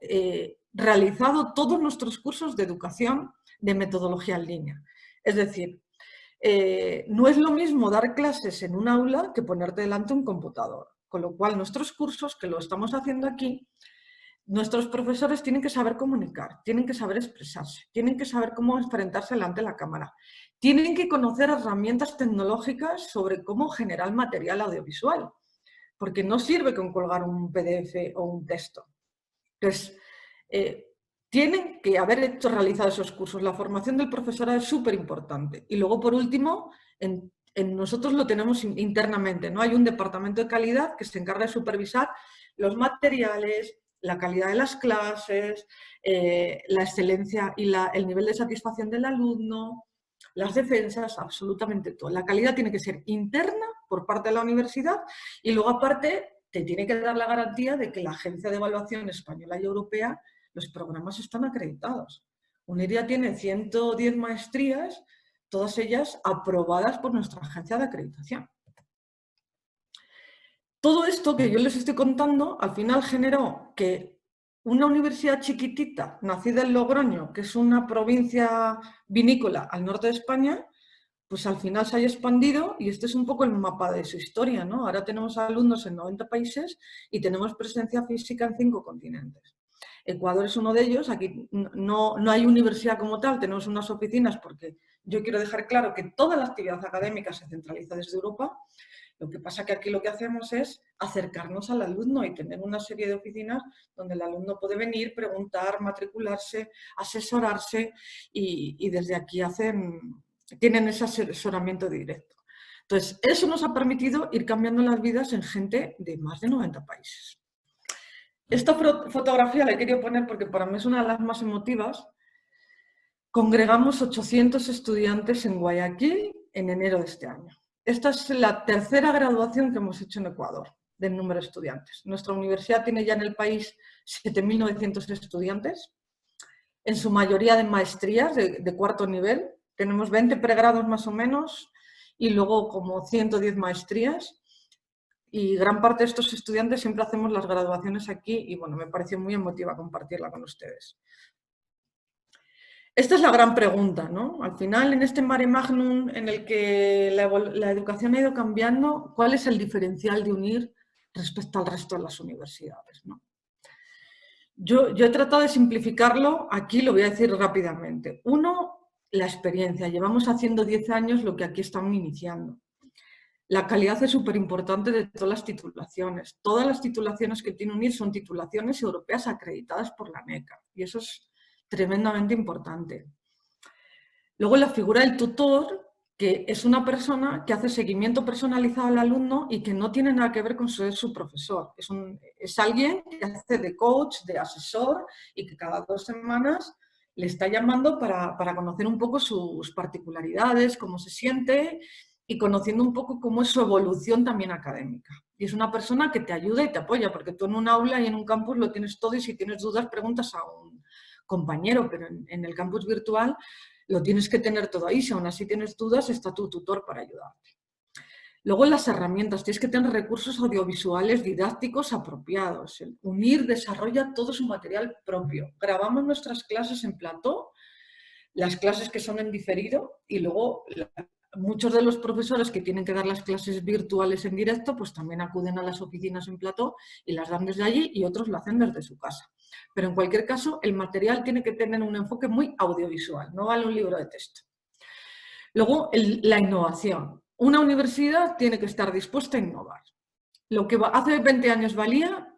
realizado todos nuestros cursos de educación de metodología en línea. Es decir, no es lo mismo dar clases en un aula que ponerte delante un computador. Con lo cual, nuestros cursos, que lo estamos haciendo aquí, nuestros profesores tienen que saber comunicar, tienen que saber expresarse, tienen que saber cómo enfrentarse delante de la cámara, tienen que conocer herramientas tecnológicas sobre cómo generar material audiovisual, porque no sirve con colgar un PDF o un texto. Entonces, tienen que haber realizado esos cursos. La formación del profesorado es súper importante. Y luego, por último, nosotros lo tenemos internamente, ¿no? Hay un departamento de calidad que se encarga de supervisar los materiales, la calidad de las clases, la excelencia y el nivel de satisfacción del alumno, las defensas, absolutamente todo. La calidad tiene que ser interna por parte de la universidad y luego, aparte, te tiene que dar la garantía de que la Agencia de Evaluación Española y Europea, los programas están acreditados. UNIR tiene 110 maestrías, todas ellas aprobadas por nuestra agencia de acreditación. Todo esto que yo les estoy contando, al final generó que una universidad chiquitita, nacida en Logroño, que es una provincia vinícola al norte de España, pues al final se haya expandido y este es un poco el mapa de su historia, ¿no? Ahora tenemos alumnos en 90 países y tenemos presencia física en 5 continentes. Ecuador es uno de ellos, aquí no hay universidad como tal, tenemos unas oficinas porque yo quiero dejar claro que toda la actividad académica se centraliza desde Europa. Lo que pasa que aquí lo que hacemos es acercarnos al alumno y tener una serie de oficinas donde el alumno puede venir, preguntar, matricularse, asesorarse y desde aquí tienen ese asesoramiento directo. Entonces, eso nos ha permitido ir cambiando las vidas en gente de más de 90 países. Esta fotografía la he querido poner porque para mí es una de las más emotivas. Congregamos 800 estudiantes en Guayaquil en enero de este año. Esta es la tercera graduación que hemos hecho en Ecuador del número de estudiantes. Nuestra universidad tiene ya en el país 7.900 estudiantes, en su mayoría de maestrías de cuarto nivel. Tenemos 20 pregrados más o menos y luego como 110 maestrías. Y gran parte de estos estudiantes siempre hacemos las graduaciones aquí y bueno, me pareció muy emotiva compartirla con ustedes. Esta es la gran pregunta, ¿no? Al final, en este mare magnum en el que la educación ha ido cambiando, ¿cuál es el diferencial de UNIR respecto al resto de las universidades, ¿no? Yo he tratado de simplificarlo, aquí lo voy a decir rápidamente. Uno, la experiencia. Llevamos haciendo 10 años lo que aquí estamos iniciando. La calidad es súper importante de todas las titulaciones. Todas las titulaciones que tiene UNIR son titulaciones europeas acreditadas por la NECA y eso es tremendamente importante. Luego la figura del tutor, que es una persona que hace seguimiento personalizado al alumno y que no tiene nada que ver con ser su profesor. Es alguien que hace de coach, de asesor y que cada 2 semanas le está llamando para conocer un poco sus particularidades, cómo se siente y conociendo un poco cómo es su evolución también académica. Y es una persona que te ayuda y te apoya, porque tú en un aula y en un campus lo tienes todo y si tienes dudas preguntas a un compañero, pero en el campus virtual lo tienes que tener todo ahí. Si aún así tienes dudas, está tu tutor para ayudarte. Luego las herramientas, tienes que tener recursos audiovisuales didácticos apropiados. El UNIR desarrolla todo su material propio. Grabamos nuestras clases en plató, las clases que son en diferido, y luego muchos de los profesores que tienen que dar las clases virtuales en directo, pues también acuden a las oficinas en plató y las dan desde allí, y otros lo hacen desde su casa. Pero en cualquier caso, el material tiene que tener un enfoque muy audiovisual, no vale un libro de texto. Luego, la innovación. Una universidad tiene que estar dispuesta a innovar. Lo que hace 20 años valía,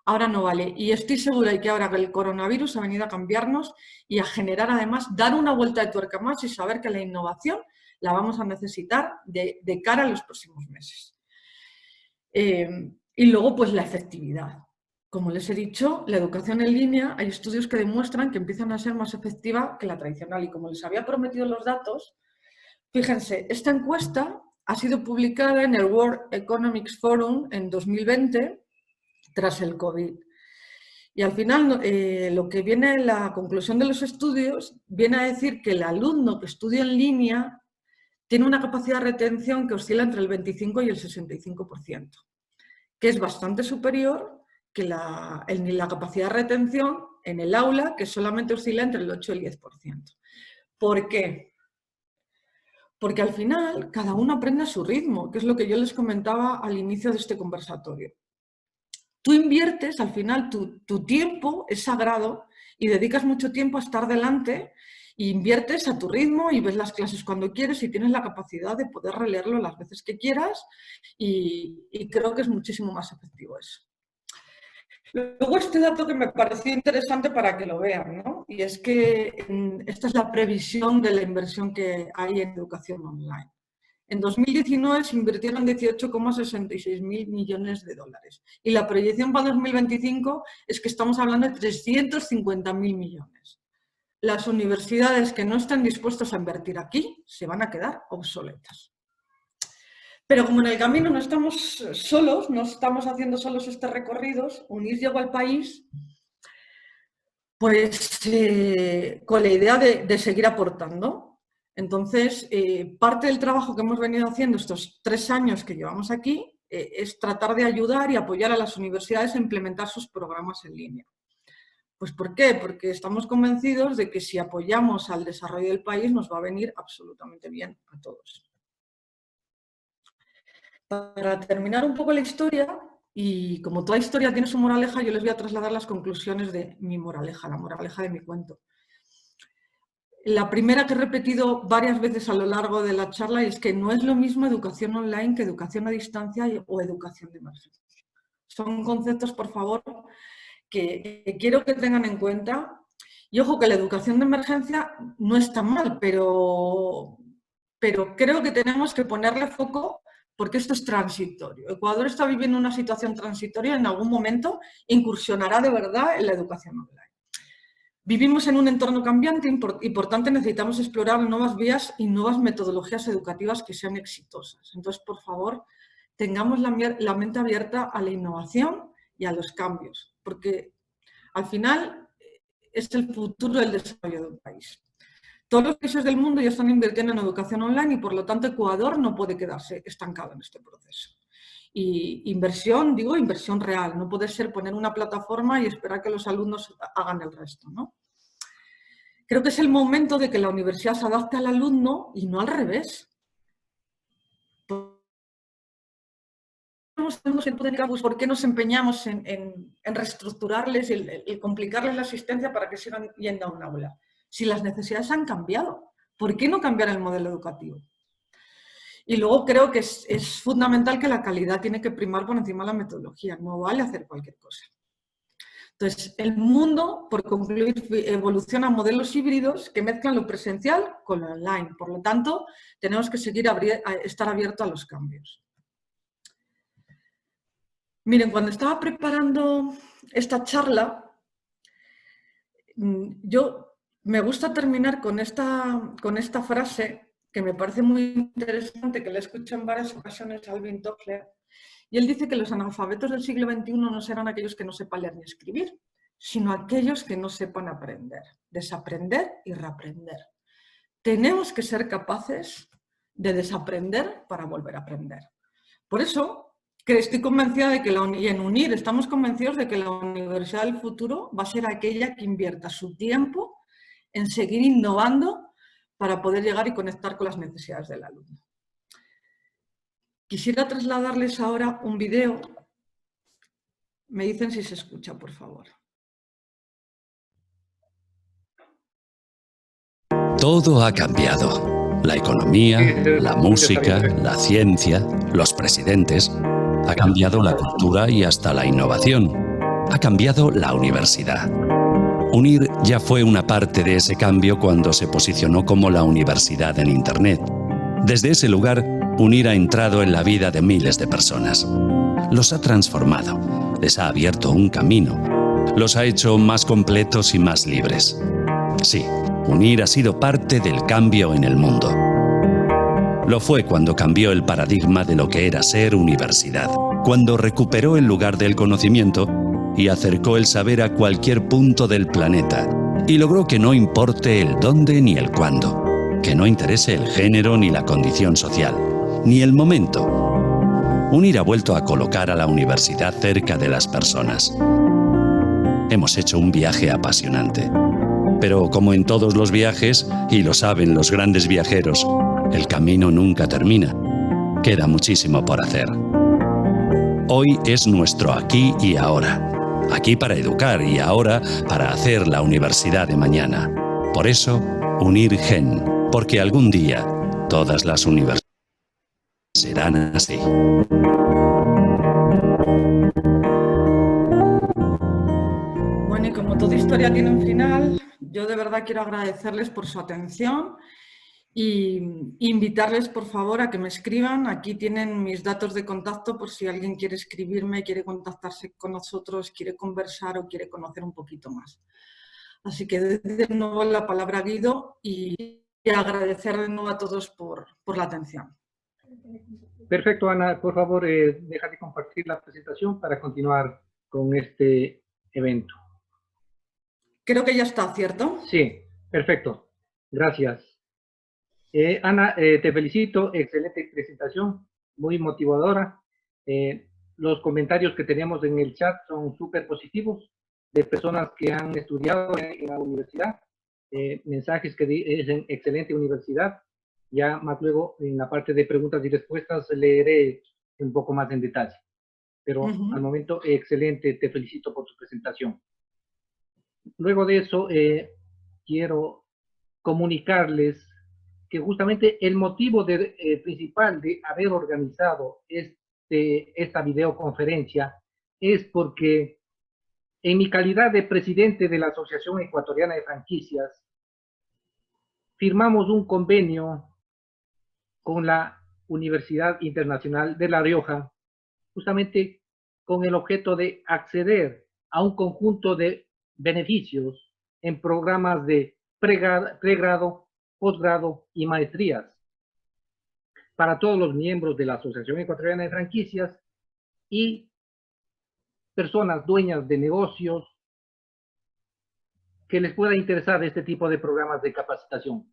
ahora no vale. Y estoy segura de que ahora el coronavirus ha venido a cambiarnos y a generar, además, dar una vuelta de tuerca más y saber que la innovación la vamos a necesitar de cara a los próximos meses. Y luego, pues la efectividad. Como les he dicho, la educación en línea, hay estudios que demuestran que empiezan a ser más efectiva que la tradicional. Y como les había prometido los datos, fíjense, esta encuesta ha sido publicada en el World Economic Forum en 2020, tras el COVID. Y al final, lo que viene en la conclusión de los estudios, viene a decir que el alumno que estudia en línea tiene una capacidad de retención que oscila entre el 25 y el 65%, que es bastante superior que la capacidad de retención en el aula, que solamente oscila entre el 8 y el 10%. ¿Por qué? Porque al final cada uno aprende a su ritmo, que es lo que yo les comentaba al inicio de este conversatorio. Tú inviertes, al final tu tiempo es sagrado y dedicas mucho tiempo a estar delante e inviertes a tu ritmo y ves las clases cuando quieres y tienes la capacidad de poder releerlo las veces que quieras y creo que es muchísimo más efectivo eso. Luego este dato que me pareció interesante para que lo vean, ¿no? Y es que esta es la previsión de la inversión que hay en educación online. En 2019 se invirtieron 18,66 mil millones de dólares y la proyección para 2025 es que estamos hablando de 350.000 millones. Las universidades que no estén dispuestas a invertir aquí se van a quedar obsoletas. Pero como en el camino no estamos solos, no estamos haciendo solos estos recorridos, UNIR llegó al país pues con la idea de seguir aportando. Entonces, parte del trabajo que hemos venido haciendo estos 3 años que llevamos aquí es tratar de ayudar y apoyar a las universidades a implementar sus programas en línea. Pues ¿por qué? Porque estamos convencidos de que si apoyamos al desarrollo del país nos va a venir absolutamente bien a todos. Para terminar un poco la historia, y como toda historia tiene su moraleja, yo les voy a trasladar las conclusiones de mi moraleja, la moraleja de mi cuento. La primera que he repetido varias veces a lo largo de la charla es que no es lo mismo educación online que educación a distancia o educación de emergencia. Son conceptos, por favor, que quiero que tengan en cuenta. Y ojo que la educación de emergencia no está mal, pero creo que tenemos que ponerle foco porque esto es transitorio. Ecuador está viviendo una situación transitoria, en algún momento incursionará de verdad en la educación online. Vivimos en un entorno cambiante y por tanto necesitamos explorar nuevas vías y nuevas metodologías educativas que sean exitosas. Entonces, por favor, tengamos la mente abierta a la innovación y a los cambios, porque al final es el futuro del desarrollo de un país. Todos los países del mundo ya están invirtiendo en educación online y por lo tanto Ecuador no puede quedarse estancado en este proceso. Y inversión, digo inversión real, no puede ser poner una plataforma y esperar que los alumnos hagan el resto, ¿no? Creo que es el momento de que la universidad se adapte al alumno y no al revés. ¿Por qué nos empeñamos en reestructurarles y complicarles la asistencia para que sigan yendo a un aula? Si las necesidades han cambiado, ¿por qué no cambiar el modelo educativo? Y luego creo que es fundamental que la calidad tiene que primar por encima de la metodología, no vale hacer cualquier cosa. Entonces, el mundo, por concluir, evoluciona a modelos híbridos que mezclan lo presencial con lo online. Por lo tanto, tenemos que seguir estar abiertos a los cambios. Miren, cuando estaba preparando esta charla, me gusta terminar con esta frase que me parece muy interesante, que la escucho en varias ocasiones a Alvin Toffler, y él dice que los analfabetos del siglo XXI no serán aquellos que no sepan leer ni escribir, sino aquellos que no sepan aprender, desaprender y reaprender. Tenemos que ser capaces de desaprender para volver a aprender. Por eso, estoy convencida de que y en UNIR estamos convencidos de que la universidad del futuro va a ser aquella que invierta su tiempo en seguir innovando para poder llegar y conectar con las necesidades del alumno. Quisiera trasladarles ahora un video. Me dicen si se escucha, por favor. Todo ha cambiado. La economía, la música, la ciencia, los presidentes. Ha cambiado la cultura y hasta la innovación. Ha cambiado la universidad. UNIR ya fue una parte de ese cambio cuando se posicionó como la universidad en Internet. Desde ese lugar, UNIR ha entrado en la vida de miles de personas. Los ha transformado, les ha abierto un camino, los ha hecho más completos y más libres. Sí, UNIR ha sido parte del cambio en el mundo. Lo fue cuando cambió el paradigma de lo que era ser universidad, cuando recuperó el lugar del conocimiento y acercó el saber a cualquier punto del planeta, y logró que no importe el dónde ni el cuándo, que no interese el género ni la condición social, ni el momento. UNIR ha vuelto a colocar a la universidad cerca de las personas. Hemos hecho un viaje apasionante. Pero como en todos los viajes, y lo saben los grandes viajeros, el camino nunca termina. Queda muchísimo por hacer. Hoy es nuestro aquí y ahora. Aquí para educar y ahora para hacer la universidad de mañana. Por eso, UNIR Gen, porque algún día todas las universidades serán así. Bueno, y como toda historia tiene un final, yo de verdad quiero agradecerles por su atención y invitarles, por favor, a que me escriban. Aquí tienen mis datos de contacto por si alguien quiere escribirme, quiere contactarse con nosotros, quiere conversar o quiere conocer un poquito más. Así que de nuevo la palabra a Guido y agradecer de nuevo a todos por la atención. Perfecto, Ana. Por favor, deja de compartir la presentación para continuar con este evento. Creo que ya está, ¿cierto? Sí, perfecto. Gracias. Ana, te felicito. Excelente presentación, muy motivadora. Los comentarios que tenemos en el chat son súper positivos de personas que han estudiado en la universidad. Mensajes que dicen excelente universidad. Ya más luego en la parte de preguntas y respuestas leeré un poco más en detalle. Pero al momento, excelente, te felicito por tu presentación. Luego de eso, quiero comunicarles que justamente el motivo principal de haber organizado esta videoconferencia es porque en mi calidad de presidente de la Asociación Ecuatoriana de Franquicias, firmamos un convenio con la Universidad Internacional de La Rioja, justamente con el objeto de acceder a un conjunto de beneficios en programas de pregrado, posgrado y maestrías para todos los miembros de la Asociación Ecuatoriana de Franquicias y personas dueñas de negocios que les pueda interesar este tipo de programas de capacitación.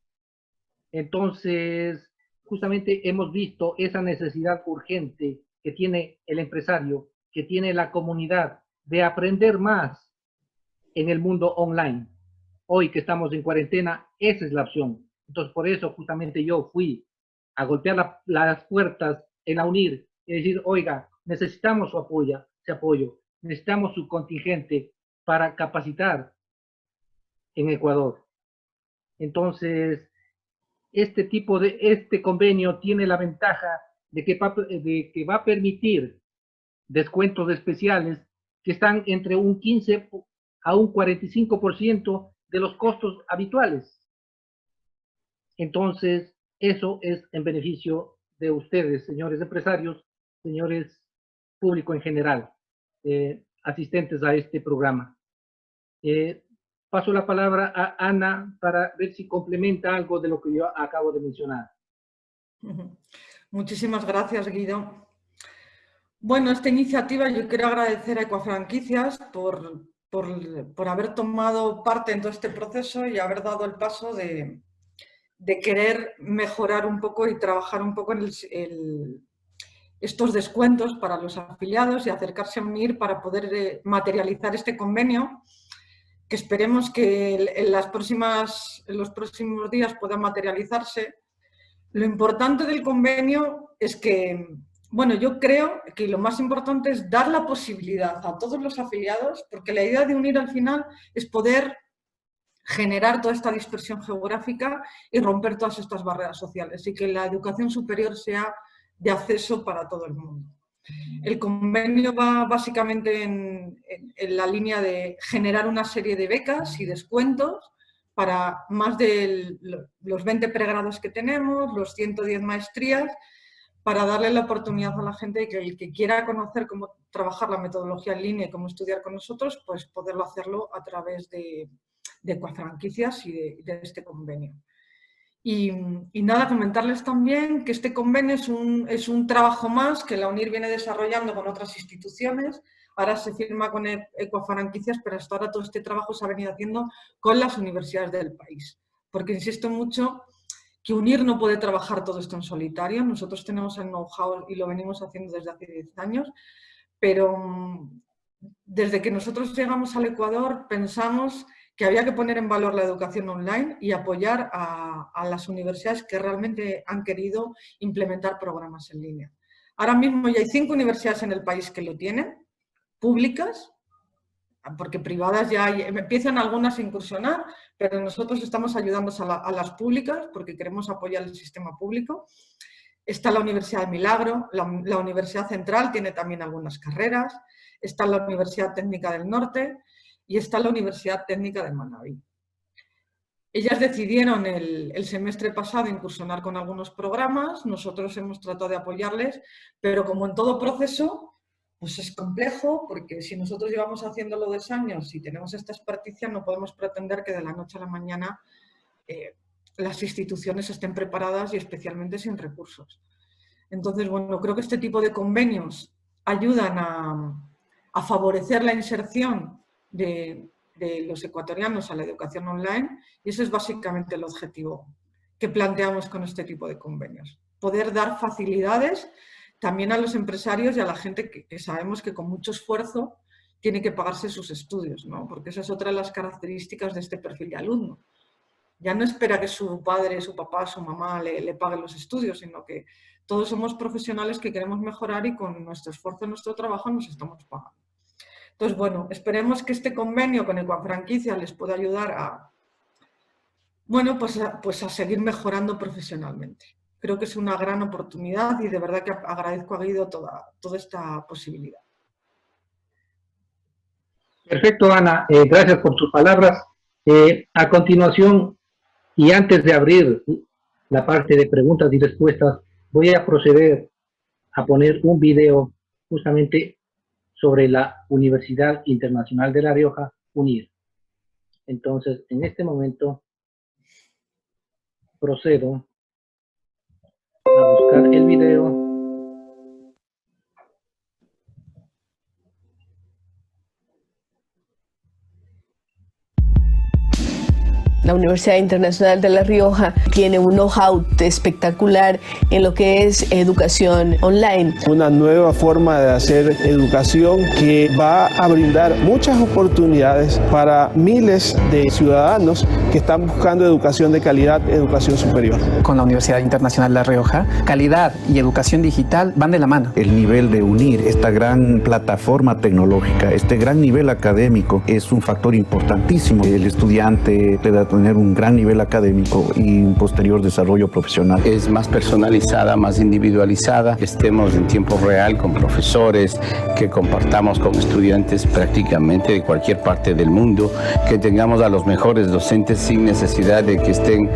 Entonces, justamente hemos visto esa necesidad urgente que tiene el empresario, que tiene la comunidad de aprender más en el mundo online. Hoy que estamos en cuarentena, esa es la opción. Entonces, por eso justamente yo fui a golpear las puertas en la UNIR y decir, oiga, necesitamos su apoyo, necesitamos su contingente para capacitar en Ecuador. Entonces, este convenio tiene la ventaja de que va a permitir descuentos especiales que están entre un 15 a un 45% de los costos habituales. Entonces, eso es en beneficio de ustedes, señores empresarios, señores público en general, asistentes a este programa. Paso la palabra a Ana para ver si complementa algo de lo que yo acabo de mencionar. Muchísimas gracias, Guido. Bueno, esta iniciativa yo quiero agradecer a Ecofranquicias por por haber tomado parte en todo este proceso y haber dado el paso de querer mejorar un poco y trabajar un poco en estos descuentos para los afiliados y acercarse a UNIR para poder materializar este convenio, que esperemos que en los próximos días pueda materializarse. Lo importante del convenio es que, bueno, yo creo que lo más importante es dar la posibilidad a todos los afiliados, porque la idea de UNIR al final es poder generar toda esta dispersión geográfica y romper todas estas barreras sociales y que la educación superior sea de acceso para todo el mundo. El convenio va básicamente en la línea de generar una serie de becas y descuentos para más de los 20 pregrados que tenemos, los 110 maestrías, para darle la oportunidad a la gente de que el que quiera conocer cómo trabajar la metodología en línea y cómo estudiar con nosotros, pues poderlo hacerlo a través de Ecofranquicias y de este convenio. Y nada, comentarles también que este convenio es un trabajo más que la UNIR viene desarrollando con otras instituciones. Ahora se firma con Ecofranquicias, pero hasta ahora todo este trabajo se ha venido haciendo con las universidades del país. Porque insisto mucho que UNIR no puede trabajar todo esto en solitario. Nosotros tenemos el know-how y lo venimos haciendo desde hace 10 años, pero desde que nosotros llegamos al Ecuador pensamos que había que poner en valor la educación online y apoyar a las universidades que realmente han querido implementar programas en línea. Ahora mismo ya hay 5 universidades en el país que lo tienen, públicas, porque privadas ya empiezan algunas a incursionar, pero nosotros estamos ayudando a las públicas porque queremos apoyar el sistema público. Está la Universidad de Milagro, la Universidad Central tiene también algunas carreras, está la Universidad Técnica del Norte y está la Universidad Técnica de Manabí. Ellas decidieron el semestre pasado incursionar con algunos programas, nosotros hemos tratado de apoyarles, pero como en todo proceso, pues es complejo, porque si nosotros llevamos haciéndolo 2 años y tenemos esta experticia, no podemos pretender que de la noche a la mañana las instituciones estén preparadas y especialmente sin recursos. Entonces, bueno, creo que este tipo de convenios ayudan a favorecer la inserción de los ecuatorianos a la educación online y ese es básicamente el objetivo que planteamos con este tipo de convenios. Poder dar facilidades también a los empresarios y a la gente que sabemos que con mucho esfuerzo tiene que pagarse sus estudios, ¿no? Porque esa es otra de las características de este perfil de alumno. Ya no espera que su padre, su papá, su mamá le paguen los estudios, sino que todos somos profesionales que queremos mejorar y con nuestro esfuerzo, nuestro trabajo nos estamos pagando. Entonces, bueno, esperemos que este convenio con Ecofranquicia les pueda ayudar a, bueno, pues a seguir mejorando profesionalmente. Creo que es una gran oportunidad y de verdad que agradezco a Guido toda esta posibilidad. Perfecto, Ana. Gracias por tus palabras. A continuación, y antes de abrir la parte de preguntas y respuestas, voy a proceder a poner un video justamente sobre la Universidad Internacional de La Rioja, UNIR. Entonces, en este momento, procedo a buscar el video. La Universidad Internacional de La Rioja tiene un know-how espectacular en lo que es educación online. Una nueva forma de hacer educación que va a brindar muchas oportunidades para miles de ciudadanos que están buscando educación de calidad, educación superior. Con la Universidad Internacional de La Rioja, calidad y educación digital van de la mano. El nivel de UNIR, esta gran plataforma tecnológica, este gran nivel académico es un factor importantísimo. El estudiante pueda tener un gran nivel académico y un posterior desarrollo profesional. Es más personalizada, más individualizada, que estemos en tiempo real con profesores, que compartamos con estudiantes prácticamente de cualquier parte del mundo, que tengamos a los mejores docentes sin necesidad de que estén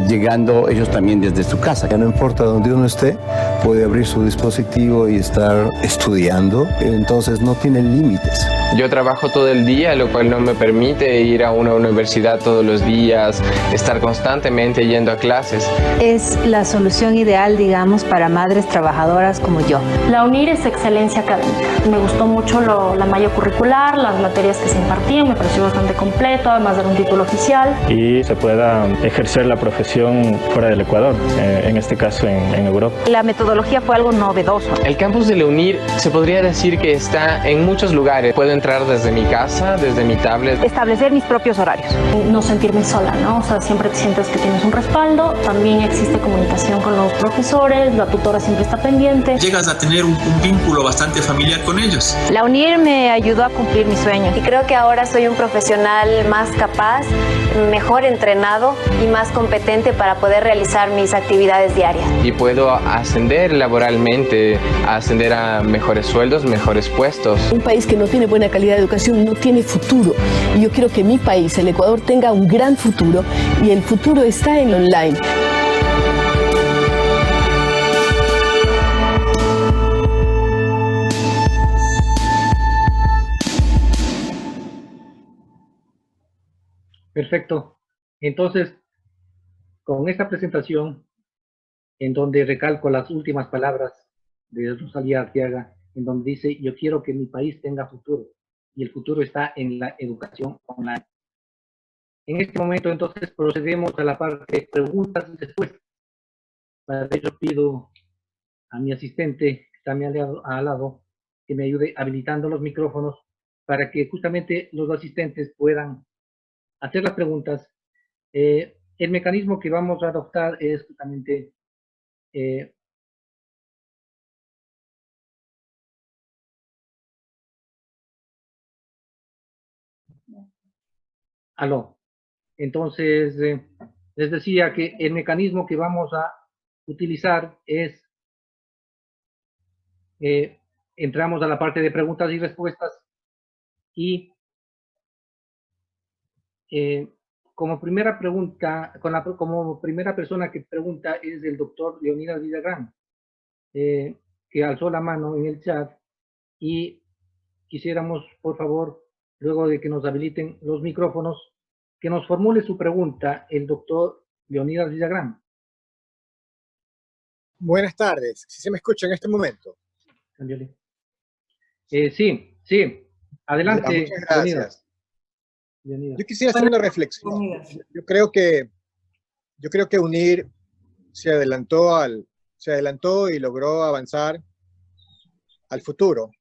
llegando ellos también desde su casa. Ya no importa donde uno esté, puede abrir su dispositivo y estar estudiando, entonces no tienen límites. Yo trabajo todo el día, lo cual no me permite ir a una universidad todos los días días, estar constantemente yendo a clases. Es la solución ideal, digamos, para madres trabajadoras como yo. La UNIR es excelencia académica. Me gustó mucho la malla curricular, las materias que se impartían, me pareció bastante completo, además de un título oficial. Y se pueda ejercer la profesión fuera del Ecuador, en este caso en Europa. La metodología fue algo novedoso. El campus de la UNIR se podría decir que está en muchos lugares. Puedo entrar desde mi casa, desde mi tablet. Establecer mis propios horarios. No sentirme sola, ¿no? O sea, siempre te sientes que tienes un respaldo. También existe comunicación con los profesores, la tutora siempre está pendiente. Llegas a tener un vínculo bastante familiar con ellos. La UNIR me ayudó a cumplir mi sueño. Y creo que ahora soy un profesional más capaz, mejor entrenado y más competente para poder realizar mis actividades diarias. Y puedo ascender laboralmente, ascender a mejores sueldos, mejores puestos. Un país que no tiene buena calidad de educación no tiene futuro. Y yo quiero que mi país, el Ecuador, tenga un gran futuro, y el futuro está en online. Perfecto. Entonces, con esta presentación, en donde recalco las últimas palabras de Rosalía Arteaga, en donde dice, yo quiero que mi país tenga futuro, y el futuro está en la educación online. En este momento, entonces, procedemos a la parte de preguntas y respuestas. Para ello pido a mi asistente, que está a mi al lado, que me ayude habilitando los micrófonos para que justamente los asistentes puedan hacer las preguntas. El mecanismo que vamos a adoptar es justamente aló. Entonces, les decía que el mecanismo que vamos a utilizar es, entramos a la parte de preguntas y respuestas, y como primera pregunta, como primera persona que pregunta es el doctor Leonidas Villagrán, que alzó la mano en el chat, y quisiéramos, por favor, luego de que nos habiliten los micrófonos, que nos formule su pregunta el doctor Leonidas Villagrán. Buenas tardes. ¿Sí se me escucha en este momento? Sí, sí. Adelante. Muchas gracias. Leonidas. Yo quisiera hacer una reflexión. Yo creo que UNIR se adelantó y logró avanzar al futuro.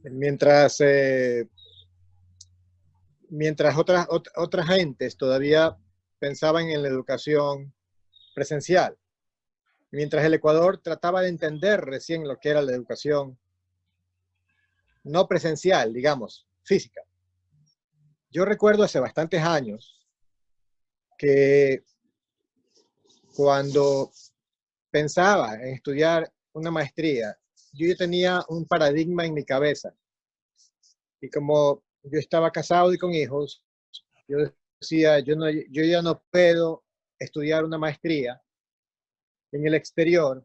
Mientras otras gentes todavía pensaban en la educación presencial, mientras el Ecuador trataba de entender recién lo que era la educación no presencial, digamos, física. Yo recuerdo hace bastantes años que cuando pensaba en estudiar una maestría, yo ya tenía un paradigma en mi cabeza. Y como yo estaba casado y con hijos, yo decía, yo ya no puedo estudiar una maestría en el exterior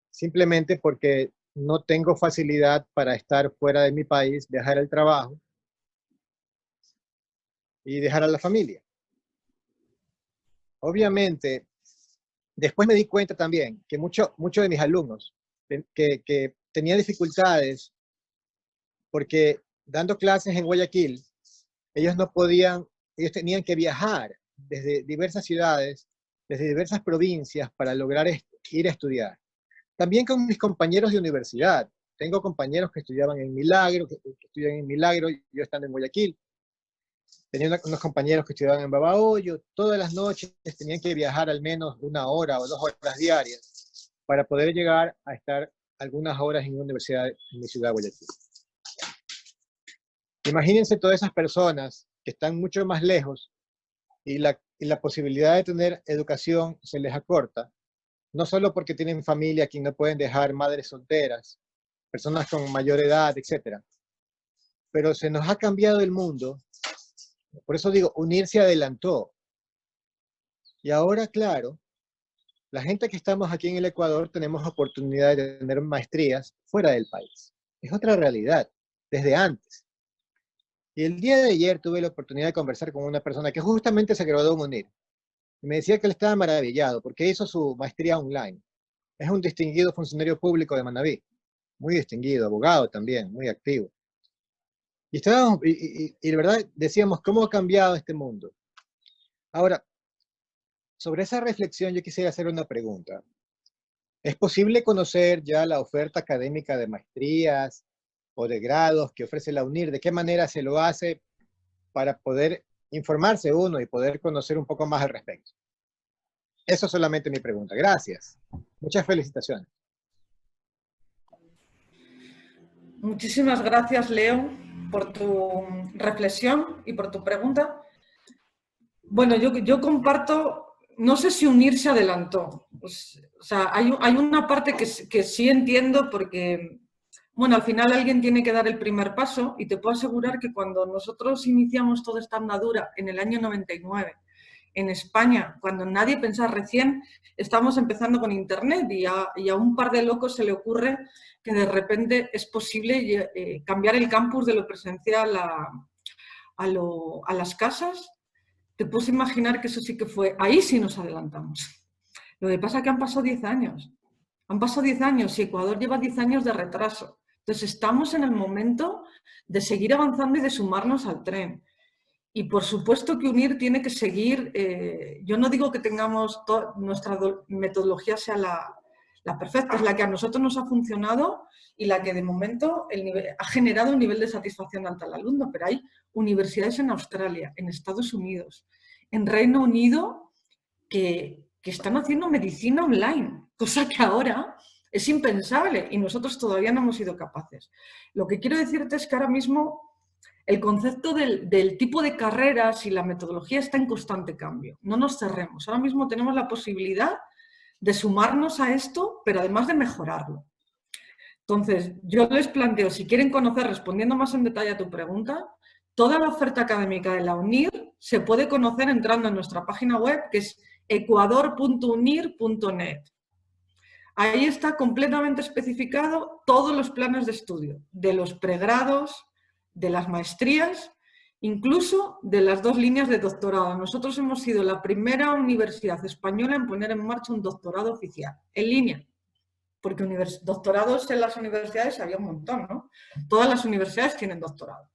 simplemente porque no tengo facilidad para estar fuera de mi país, dejar el trabajo y dejar a la familia. Obviamente, después me di cuenta también que muchos de mis alumnos que tenían dificultades porque dando clases en Guayaquil, ellos tenían que viajar desde diversas ciudades, desde diversas provincias para lograr ir a estudiar. También con mis compañeros de universidad. Tengo compañeros que estudiaban en Milagro, que estudian en Milagro, yo estando en Guayaquil. Tenía unos compañeros que estudiaban en Babahoyo. Todas las noches tenían que viajar al menos 1 hora o 2 horas diarias para poder llegar a estar algunas horas en una universidad en mi ciudad, Guayaquil. Imagínense todas esas personas que están mucho más lejos y la posibilidad de tener educación se les acorta, no solo porque tienen familia a quien no pueden dejar, madres solteras, personas con mayor edad, etc. Pero se nos ha cambiado el mundo. Por eso digo, UNIR se adelantó. Y ahora, claro, la gente que estamos aquí en el Ecuador tenemos oportunidad de tener maestrías fuera del país. Es otra realidad, desde antes. Y el día de ayer tuve la oportunidad de conversar con una persona que justamente se graduó en UNIR. Y me decía que él estaba maravillado porque hizo su maestría online. Es un distinguido funcionario público de Manabí. Muy distinguido, abogado también, muy activo. Y estábamos, y de verdad decíamos, ¿cómo ha cambiado este mundo? Ahora, sobre esa reflexión yo quisiera hacer una pregunta. ¿Es posible conocer ya la oferta académica de maestrías o de grados que ofrece la UNIR? ¿De qué manera se lo hace para poder informarse uno y poder conocer un poco más al respecto? Eso es solamente mi pregunta. Gracias. Muchas felicitaciones. Muchísimas gracias, Leo, por tu reflexión y por tu pregunta. Bueno, yo comparto, no sé si UNIR se adelantó. Pues, o sea, hay una parte que sí entiendo porque, bueno, al final alguien tiene que dar el primer paso y te puedo asegurar que cuando nosotros iniciamos toda esta andadura en el año 99, en España, cuando nadie pensaba recién, estábamos empezando con Internet y a un par de locos se le ocurre que de repente es posible cambiar el campus de lo presencial a las casas. Te puedes imaginar que eso sí que fue, ahí sí nos adelantamos. Lo que pasa es que han pasado 10 años. Han pasado 10 años y Ecuador lleva 10 años de retraso. Entonces estamos en el momento de seguir avanzando y de sumarnos al tren. Y por supuesto que UNIR tiene que seguir, yo no digo que tengamos nuestra metodología sea la perfecta, es la que a nosotros nos ha funcionado y la que de momento ha generado un nivel de satisfacción alta al alumno, pero hay universidades en Australia, en Estados Unidos, en Reino Unido que están haciendo medicina online, cosa que ahora es impensable y nosotros todavía no hemos sido capaces. Lo que quiero decirte es que ahora mismo el concepto del tipo de carreras y la metodología está en constante cambio. No nos cerremos. Ahora mismo tenemos la posibilidad de sumarnos a esto, pero además de mejorarlo. Entonces, yo les planteo, si quieren conocer, respondiendo más en detalle a tu pregunta, toda la oferta académica de la UNIR se puede conocer entrando en nuestra página web, que es ecuador.unir.net. Ahí está completamente especificado todos los planes de estudio, de los pregrados, de las maestrías, incluso de las 2 líneas de doctorado. Nosotros hemos sido la primera universidad española en poner en marcha un doctorado oficial, en línea, porque doctorados en las universidades había un montón, ¿no? Todas las universidades tienen doctorado.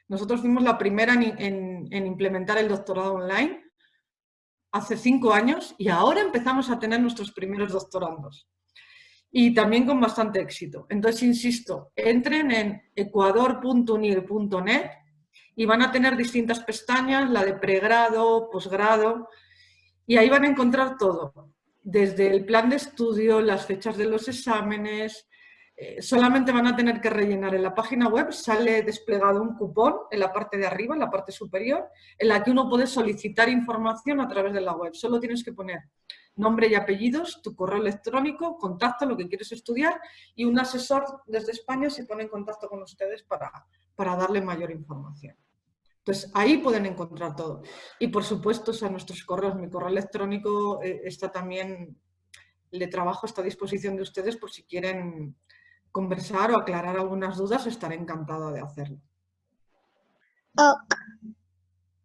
Nosotros fuimos la primera en implementar el doctorado online hace 5 años y ahora empezamos a tener nuestros primeros doctorandos. Y también con bastante éxito. Entonces, insisto, entren en ecuador.unir.net y van a tener distintas pestañas, la de pregrado, posgrado, y ahí van a encontrar todo, desde el plan de estudio, las fechas de los exámenes. Solamente van a tener que rellenar en la página web, sale desplegado un cupón en la parte de arriba, en la parte superior, en la que uno puede solicitar información a través de la web. Solo tienes que poner nombre y apellidos, tu correo electrónico, contacto, lo que quieres estudiar, y un asesor desde España se pone en contacto con ustedes para darle mayor información. Entonces, ahí pueden encontrar todo. Y, por supuesto, nuestros correos, mi correo electrónico está también, le trabajo, está a disposición de ustedes por si quieren conversar o aclarar algunas dudas, estaré encantada de hacerlo.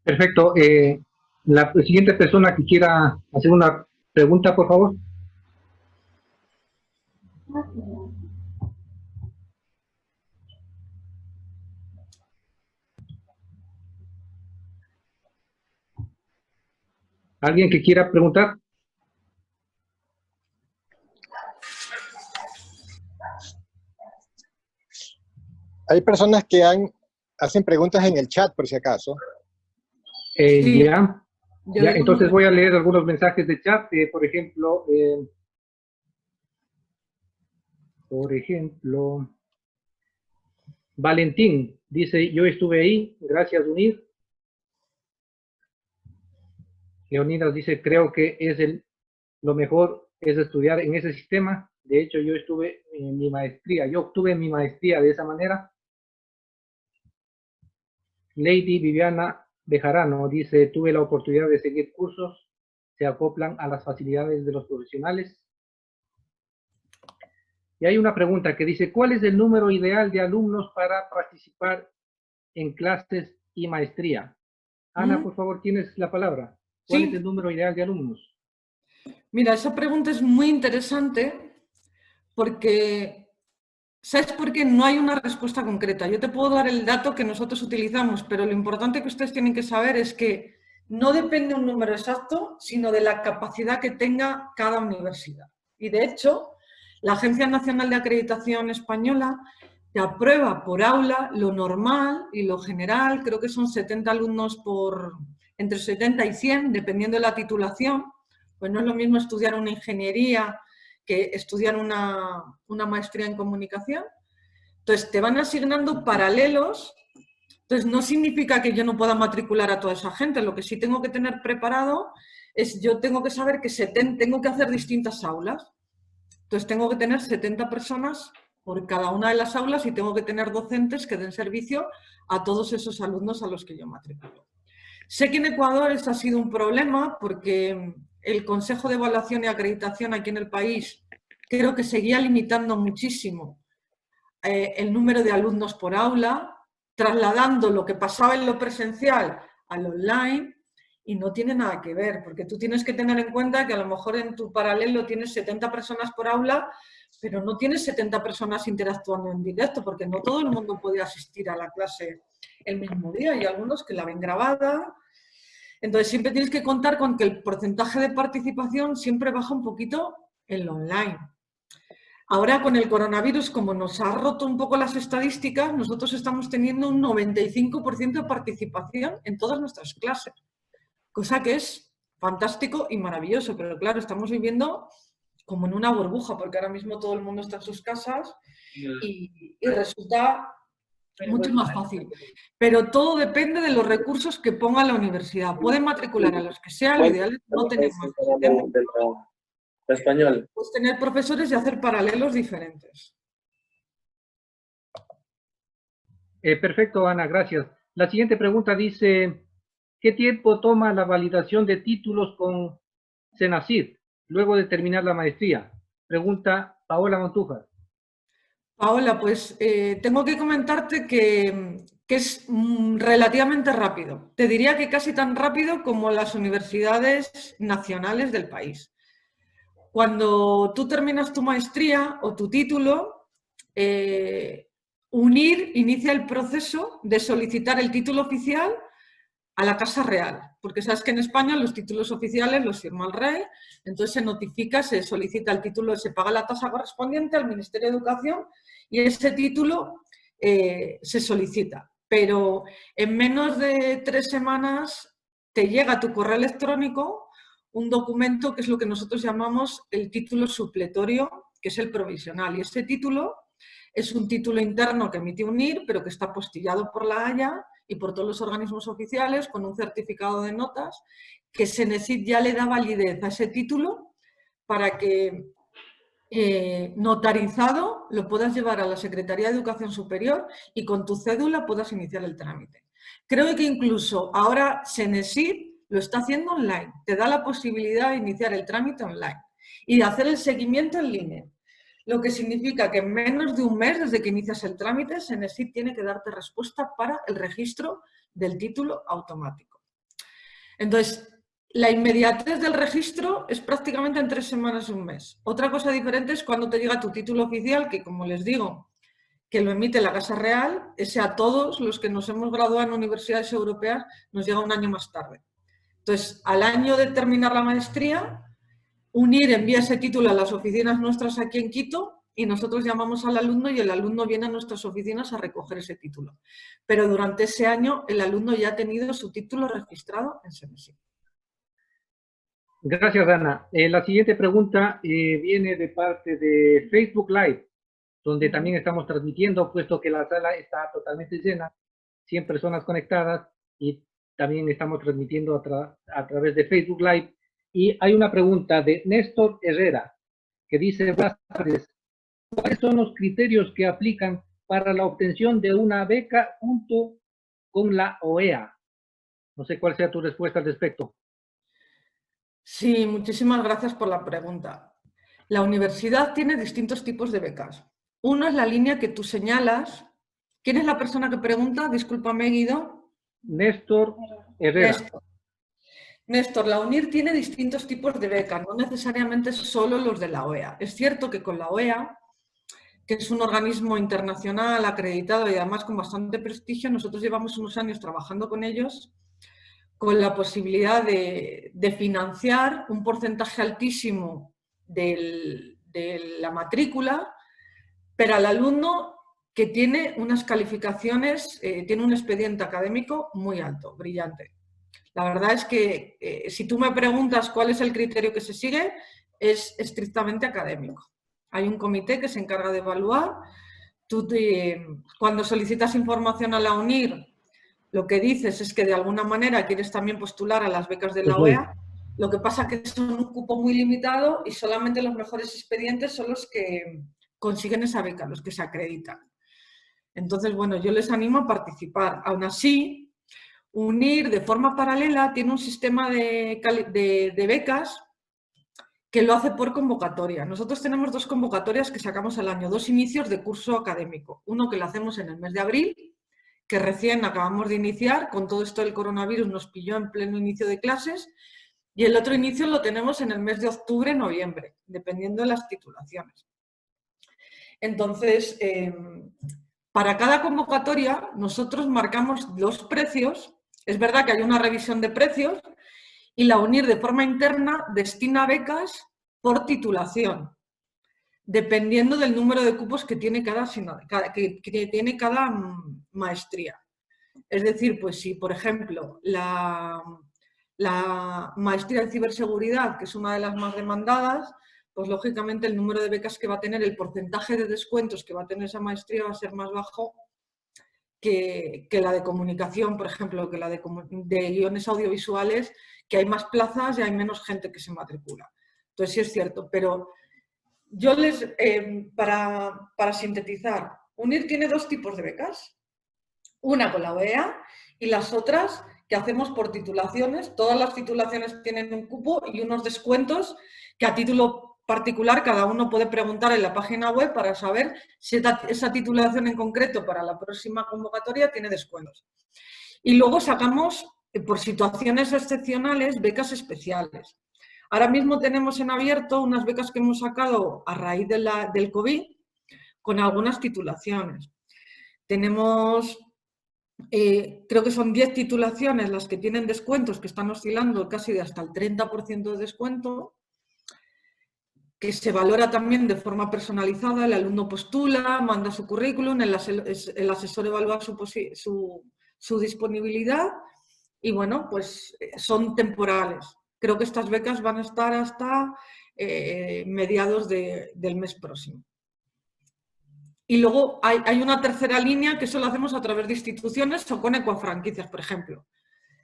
Perfecto. La siguiente persona que quiera hacer una pregunta, por favor. ¿Alguien que quiera preguntar? Hay personas que hacen preguntas en el chat, por si acaso. Sí. Ya, entonces voy a leer algunos mensajes de chat. Por ejemplo, Valentín dice, yo estuve ahí, gracias UNIR. Leonidas dice, creo que lo mejor es estudiar en ese sistema. De hecho, yo estuve en mi maestría, yo obtuve mi maestría de esa manera. Lady Viviana Bejarano dice, tuve la oportunidad de seguir cursos, se acoplan a las facilidades de los profesionales. Y hay una pregunta que dice, ¿cuál es el número ideal de alumnos para participar en clases y maestría. Ana, por favor, tienes la palabra. ¿Cuál es el número ideal de alumnos? Mira, esa pregunta es muy interesante porque, ¿sabes por qué? No hay una respuesta concreta. Yo te puedo dar el dato que nosotros utilizamos, pero lo importante que ustedes tienen que saber es que no depende un número exacto, sino de la capacidad que tenga cada universidad. Y de hecho, la Agencia Nacional de Acreditación Española te aprueba por aula lo normal y lo general, creo que son 70 alumnos entre 70 y 100, dependiendo de la titulación. Pues no es lo mismo estudiar una ingeniería que estudiar una maestría en comunicación. Entonces, te van asignando paralelos. Entonces, no significa que yo no pueda matricular a toda esa gente. Lo que sí tengo que tener preparado es, yo tengo que saber que tengo que hacer distintas aulas. Entonces, tengo que tener 70 personas por cada una de las aulas y tengo que tener docentes que den servicio a todos esos alumnos a los que yo matriculo. Sé que en Ecuador esto ha sido un problema porque el Consejo de Evaluación y Acreditación aquí en el país creo que seguía limitando muchísimo el número de alumnos por aula, trasladando lo que pasaba en lo presencial al online, y no tiene nada que ver, porque tú tienes que tener en cuenta que a lo mejor en tu paralelo tienes 70 personas por aula, pero no tienes 70 personas interactuando en directo, porque no todo el mundo puede asistir a la clase el mismo día, hay algunos que la ven grabada. Entonces siempre tienes que contar con que el porcentaje de participación siempre baja un poquito en lo online. Ahora con el coronavirus, como nos ha roto un poco las estadísticas, nosotros estamos teniendo un 95% de participación en todas nuestras clases, cosa que es fantástico y maravilloso, pero claro, estamos viviendo como en una burbuja, porque ahora mismo todo el mundo está en sus casas y resulta mucho más fácil. Pero todo depende de los recursos que ponga la universidad. Pueden matricular a los que sea, lo ideal es no tener más. Español. Pues tener profesores y hacer paralelos diferentes. Perfecto, Ana, gracias. La siguiente pregunta dice, ¿qué tiempo toma la validación de títulos con Senacid luego de terminar la maestría? Pregunta Paola Montúfar. Paola, pues tengo que comentarte que es relativamente rápido. Te diría que casi tan rápido como las universidades nacionales del país. Cuando tú terminas tu maestría o tu título, UNIR inicia el proceso de solicitar el título oficial a la Casa Real, porque sabes que en España los títulos oficiales los firma el rey, entonces se notifica, se solicita el título, se paga la tasa correspondiente al Ministerio de Educación y ese título se solicita. Pero en menos de 3 semanas te llega a tu correo electrónico un documento que es lo que nosotros llamamos el título supletorio, que es el provisional. Y este título es un título interno que emite UNIR, pero que está apostillado por la Haya y por todos los organismos oficiales con un certificado de notas que Senecid ya le da validez a ese título para que notarizado lo puedas llevar a la Secretaría de Educación Superior y con tu cédula puedas iniciar el trámite. Creo que incluso ahora Senecid lo está haciendo online, te da la posibilidad de iniciar el trámite online y de hacer el seguimiento en línea. Lo que significa que en menos de un mes desde que inicias el trámite, Senecid tiene que darte respuesta para el registro del título automático. Entonces, la inmediatez del registro es prácticamente en 3 semanas o un mes. Otra cosa diferente es cuando te llega tu título oficial, que como les digo, que lo emite la Casa Real, ese a todos los que nos hemos graduado en universidades europeas nos llega un año más tarde. Entonces, al año de terminar la maestría, UNIR envía ese título a las oficinas nuestras aquí en Quito y nosotros llamamos al alumno y el alumno viene a nuestras oficinas a recoger ese título. Pero durante ese año el alumno ya ha tenido su título registrado en Senecid. Gracias, Ana. La siguiente pregunta viene de parte de Facebook Live, donde también estamos transmitiendo, puesto que la sala está totalmente llena, 100 personas conectadas y también estamos transmitiendo a través de Facebook Live. Y hay una pregunta de Néstor Herrera, que dice, buenas tardes, ¿cuáles son los criterios que aplican para la obtención de una beca junto con la OEA? No sé cuál sea tu respuesta al respecto. Sí, muchísimas gracias por la pregunta. La universidad tiene distintos tipos de becas. Uno es la línea que tú señalas. ¿Quién es la persona que pregunta? Discúlpame, Guido. Néstor Herrera. Néstor, la UNIR tiene distintos tipos de becas, no necesariamente solo los de la OEA. Es cierto que con la OEA, que es un organismo internacional acreditado y además con bastante prestigio, nosotros llevamos unos años trabajando con ellos con la posibilidad de financiar un porcentaje altísimo de la matrícula, pero al alumno que tiene unas calificaciones, tiene un expediente académico muy alto, brillante. La verdad es que si tú me preguntas cuál es el criterio que se sigue, es estrictamente académico. Hay un comité que se encarga de evaluar. Cuando solicitas información a la UNIR, lo que dices es que de alguna manera quieres también postular a las becas de la OEA. Lo que pasa es que son un cupo muy limitado y solamente los mejores expedientes son los que consiguen esa beca, los que se acreditan. Entonces, bueno, yo les animo a participar. Aún así, UNIR de forma paralela tiene un sistema de becas que lo hace por convocatoria. Nosotros tenemos 2 convocatorias que sacamos al año, 2 inicios de curso académico. Uno que lo hacemos en el mes de abril, que recién acabamos de iniciar, con todo esto del coronavirus nos pilló en pleno inicio de clases, y el otro inicio lo tenemos en el mes de octubre, noviembre, dependiendo de las titulaciones. Entonces, para cada convocatoria nosotros marcamos los precios. Es verdad que hay una revisión de precios y la UNIR de forma interna destina becas por titulación, dependiendo del número de cupos que tiene cada maestría. Es decir, pues si, por ejemplo, la maestría en ciberseguridad, que es una de las más demandadas, pues lógicamente el número de becas que va a tener, el porcentaje de descuentos que va a tener esa maestría va a ser más bajo que la de comunicación, por ejemplo, que la de guiones audiovisuales, que hay más plazas y hay menos gente que se matricula. Entonces sí es cierto, pero yo para sintetizar, UNIR tiene 2 tipos de becas, una con la OEA y las otras que hacemos por titulaciones. Todas las titulaciones tienen un cupo y unos descuentos que a título particular cada uno puede preguntar en la página web para saber si esa titulación en concreto para la próxima convocatoria tiene descuentos. Y luego sacamos, por situaciones excepcionales, becas especiales. Ahora mismo tenemos en abierto unas becas que hemos sacado a raíz del COVID con algunas titulaciones. Tenemos, creo que son 10 titulaciones las que tienen descuentos, que están oscilando casi de hasta el 30% de descuento, que se valora también de forma personalizada. El alumno postula, manda su currículum, el asesor evalúa su disponibilidad y, bueno, pues son temporales. Creo que estas becas van a estar hasta mediados del mes próximo. Y luego hay una tercera línea que eso lo hacemos a través de instituciones o con ecoafranquicias, por ejemplo.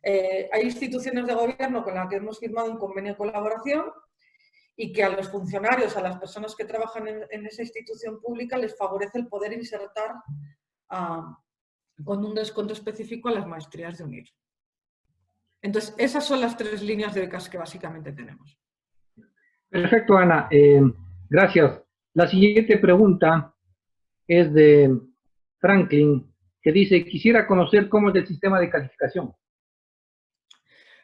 Hay instituciones de gobierno con las que hemos firmado un convenio de colaboración y que a los funcionarios, a las personas que trabajan en esa institución pública, les favorece el poder insertar con un descuento específico a las maestrías de UNIR. Entonces, esas son las 3 líneas de becas que básicamente tenemos. Perfecto, Ana. Gracias. La siguiente pregunta es de Franklin, que dice, quisiera conocer cómo es el sistema de calificación.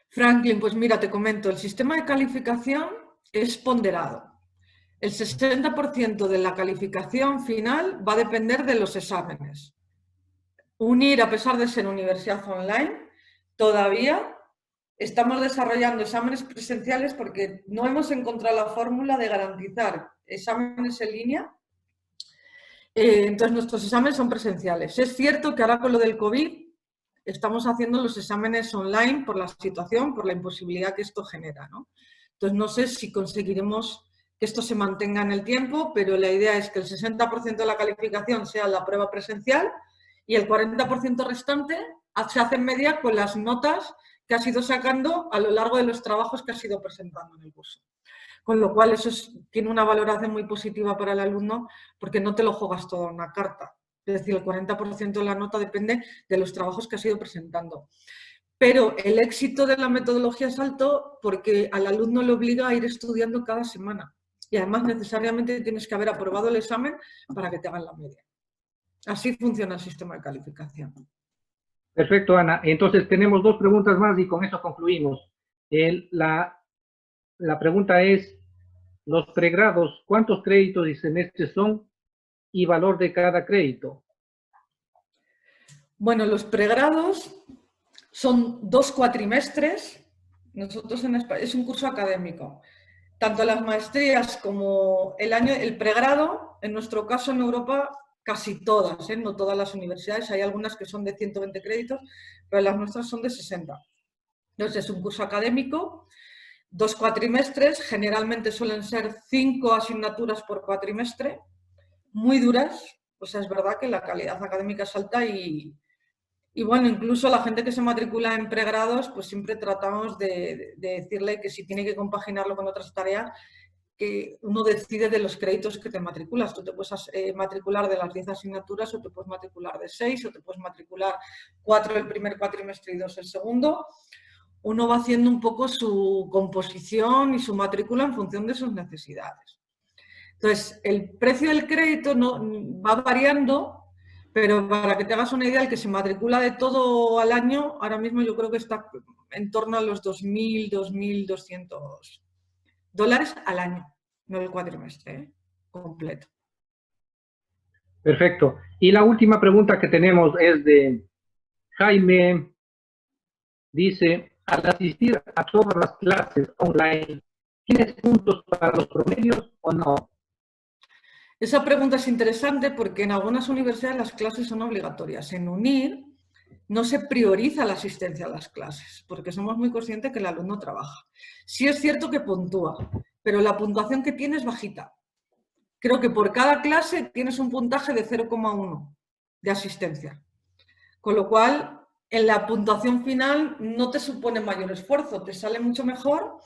Franklin, pues mira, te comento, el sistema de calificación es ponderado. El 60% de la calificación final va a depender de los exámenes. UNIR, a pesar de ser universidad online, todavía estamos desarrollando exámenes presenciales porque no hemos encontrado la fórmula de garantizar exámenes en línea. Entonces, nuestros exámenes son presenciales. Es cierto que ahora con lo del COVID estamos haciendo los exámenes online por la situación, por la imposibilidad que esto genera, ¿no? Entonces, no sé si conseguiremos que esto se mantenga en el tiempo, pero la idea es que el 60% de la calificación sea la prueba presencial y el 40% restante se hace en media con las notas que has ido sacando a lo largo de los trabajos que has ido presentando en el curso. Con lo cual, eso tiene una valoración muy positiva para el alumno porque no te lo juegas todo en una carta. Es decir, el 40% de la nota depende de los trabajos que has ido presentando. Pero el éxito de la metodología es alto porque al alumno le obliga a ir estudiando cada semana. Y además necesariamente tienes que haber aprobado el examen para que te hagan la media. Así funciona el sistema de calificación. Perfecto, Ana. Entonces tenemos 2 preguntas más y con eso concluimos. La pregunta es, los pregrados, ¿cuántos créditos y semestres son y valor de cada crédito? Bueno, los pregrados son 2 cuatrimestres. Nosotros en España es un curso académico. Tanto las maestrías como el pregrado, en nuestro caso en Europa, casi todas, no todas las universidades, hay algunas que son de 120 créditos, pero las nuestras son de 60. Entonces es un curso académico, 2 cuatrimestres, generalmente suelen ser 5 asignaturas por cuatrimestre, muy duras, o sea, es verdad que la calidad académica es alta y bueno, incluso la gente que se matricula en pregrados, pues siempre tratamos de decirle que si tiene que compaginarlo con otras tareas, que uno decide de los créditos que te matriculas. Tú te puedes matricular de las 10 asignaturas o te puedes matricular de 6 o te puedes matricular 4 el primer cuatrimestre y 2 el segundo. Uno va haciendo un poco su composición y su matrícula en función de sus necesidades. Entonces, el precio del crédito va variando, pero para que te hagas una idea, el que se matricula de todo al año, ahora mismo yo creo que está en torno a los 2.000, 2.200 dólares al año, no el cuatrimestre, completo. Perfecto. Y la última pregunta que tenemos es de Jaime. Dice, al asistir a todas las clases online, ¿tienes puntos para los promedios o no? Esa pregunta es interesante porque en algunas universidades las clases son obligatorias. En UNIR no se prioriza la asistencia a las clases porque somos muy conscientes que el alumno trabaja. Sí es cierto que puntúa, pero la puntuación que tiene es bajita. Creo que por cada clase tienes un puntaje de 0,1 de asistencia. Con lo cual, en la puntuación final no te supone mayor esfuerzo, te sale mucho mejor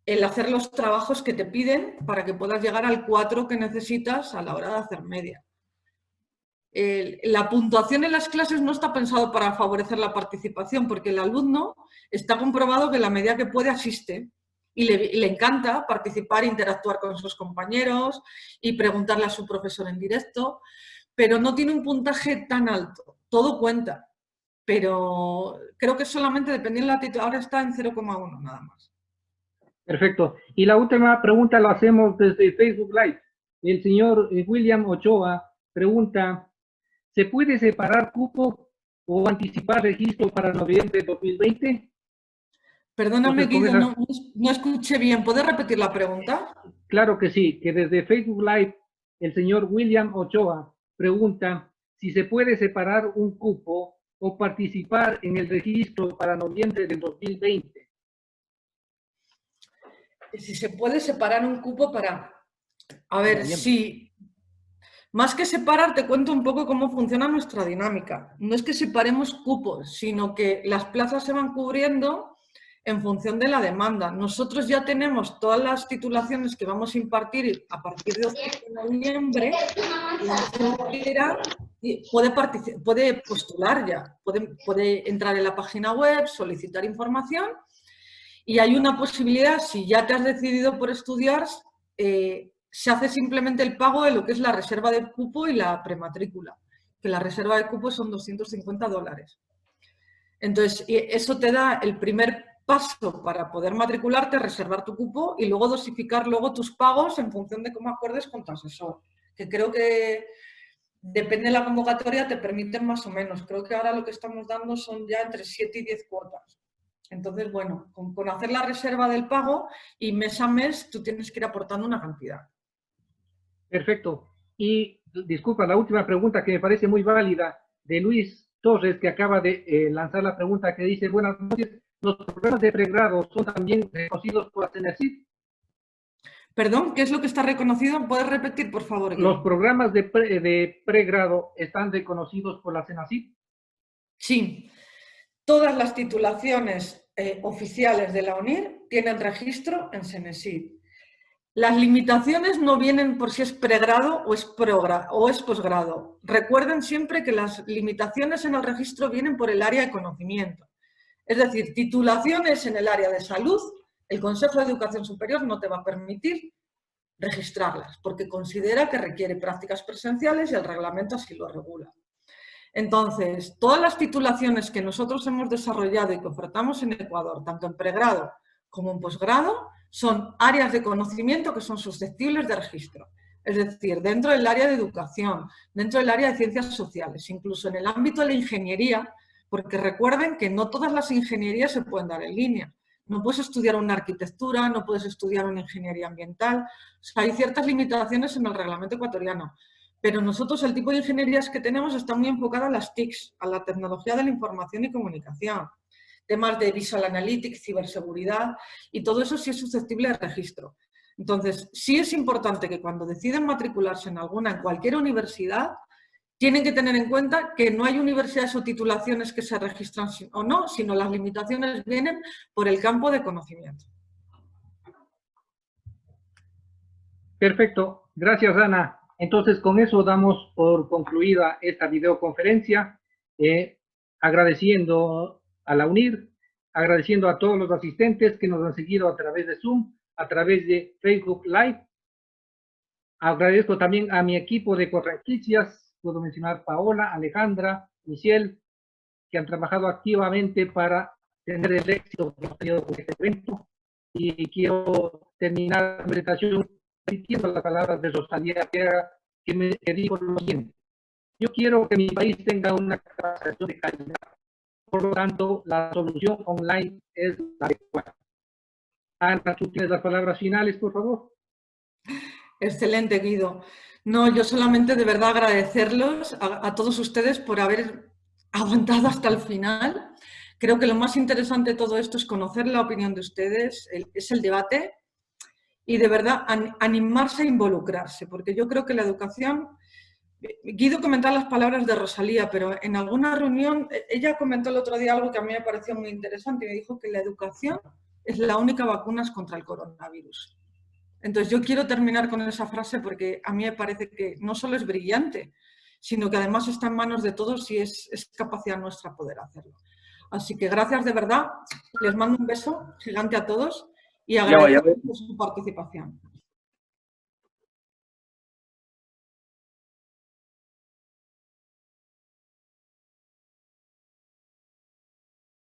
el hacer los trabajos que te piden para que puedas llegar al 4 que necesitas a la hora de hacer media. La puntuación en las clases no está pensado para favorecer la participación, porque el alumno está comprobado que en la medida que puede asiste y le encanta participar, interactuar con sus compañeros y preguntarle a su profesor en directo, pero no tiene un puntaje tan alto. Todo cuenta, pero creo que solamente dependiendo de la actitud, ahora está en 0,1 nada más. Perfecto. Y la última pregunta la hacemos desde Facebook Live. El señor William Ochoa pregunta, ¿se puede separar cupo o anticipar registro para noviembre de 2020? Perdóname, Guido, no escuché bien. ¿Puedes repetir la pregunta? Claro que sí, que desde Facebook Live el señor William Ochoa pregunta si se puede separar un cupo o participar en el registro para noviembre del 2020. Si se puede separar un cupo para... A ver, sí. Más que separar, te cuento un poco cómo funciona nuestra dinámica. No es que separemos cupos, sino que las plazas se van cubriendo en función de la demanda. Nosotros ya tenemos todas las titulaciones que vamos a impartir a partir de noviembre. La gente puede postular ya, puede entrar en la página web, solicitar información. Y hay una posibilidad, si ya te has decidido por estudiar, se hace simplemente el pago de lo que es la reserva de cupo y la prematrícula, que la reserva de cupo son $250. Entonces, eso te da el primer paso para poder matricularte, reservar tu cupo y luego dosificar luego tus pagos en función de cómo acuerdes con tu asesor, que creo que depende de la convocatoria, te permiten más o menos. Creo que ahora lo que estamos dando son ya entre 7 y 10 cuotas. Entonces, bueno, con hacer la reserva del pago y mes a mes tú tienes que ir aportando una cantidad. Perfecto. Y disculpa, la última pregunta que me parece muy válida de Luis Torres, que acaba de lanzar la pregunta que dice, buenas noches, ¿los programas de pregrado son también reconocidos por la CENESID? Perdón, ¿qué es lo que está reconocido? ¿Puedes repetir, por favor? ¿Los programas de pregrado están reconocidos por la CENESID? Sí. Todas las titulaciones oficiales de la UNIR tienen registro en CENESID. Las limitaciones no vienen por si es pregrado o es posgrado. Recuerden siempre que las limitaciones en el registro vienen por el área de conocimiento. Es decir, titulaciones en el área de salud, el Consejo de Educación Superior no te va a permitir registrarlas porque considera que requiere prácticas presenciales y el reglamento así lo regula. Entonces, todas las titulaciones que nosotros hemos desarrollado y que ofertamos en Ecuador, tanto en pregrado como en posgrado, son áreas de conocimiento que son susceptibles de registro. Es decir, dentro del área de educación, dentro del área de ciencias sociales, incluso en el ámbito de la ingeniería, porque recuerden que no todas las ingenierías se pueden dar en línea. No puedes estudiar una arquitectura, no puedes estudiar una ingeniería ambiental. O sea, hay ciertas limitaciones en el reglamento ecuatoriano. Pero nosotros el tipo de ingenierías que tenemos está muy enfocada a las TICs, a la tecnología de la información y comunicación. Temas de Visual Analytics, ciberseguridad, y todo eso sí es susceptible de registro. Entonces, sí es importante que cuando deciden matricularse en cualquier universidad, tienen que tener en cuenta que no hay universidades o titulaciones que se registran o no, sino las limitaciones vienen por el campo de conocimiento. Perfecto. Gracias, Ana. Entonces, con eso damos por concluida esta videoconferencia, agradeciendo a la UNIR, agradeciendo a todos los asistentes que nos han seguido a través de Zoom, a través de Facebook Live. Agradezco también a mi equipo de Cofrankicias, puedo mencionar Paola, Alejandra, Michelle, que han trabajado activamente para tener el éxito que hemos tenido con este evento. Y quiero terminar la presentación repitiendo las palabras de Rosalía Guerra, que dijo lo siguiente: yo quiero que mi país tenga una capacitación de calidad, por lo tanto la solución online es la adecuada. Ana, tú tienes las palabras finales, por favor. Excelente, Guido. No, yo solamente de verdad agradecerlos a todos ustedes por haber aguantado hasta el final. Creo que lo más interesante de todo esto es conocer la opinión de ustedes, es el debate, y de verdad animarse a involucrarse, porque yo creo que la educación... Guido comentaba las palabras de Rosalía, pero en alguna reunión, ella comentó el otro día algo que a mí me pareció muy interesante, y me dijo que la educación es la única vacuna contra el coronavirus. Entonces yo quiero terminar con esa frase porque a mí me parece que no solo es brillante, sino que además está en manos de todos y es capacidad nuestra poder hacerlo. Así que gracias de verdad, les mando un beso gigante a todos y agradezco por su participación.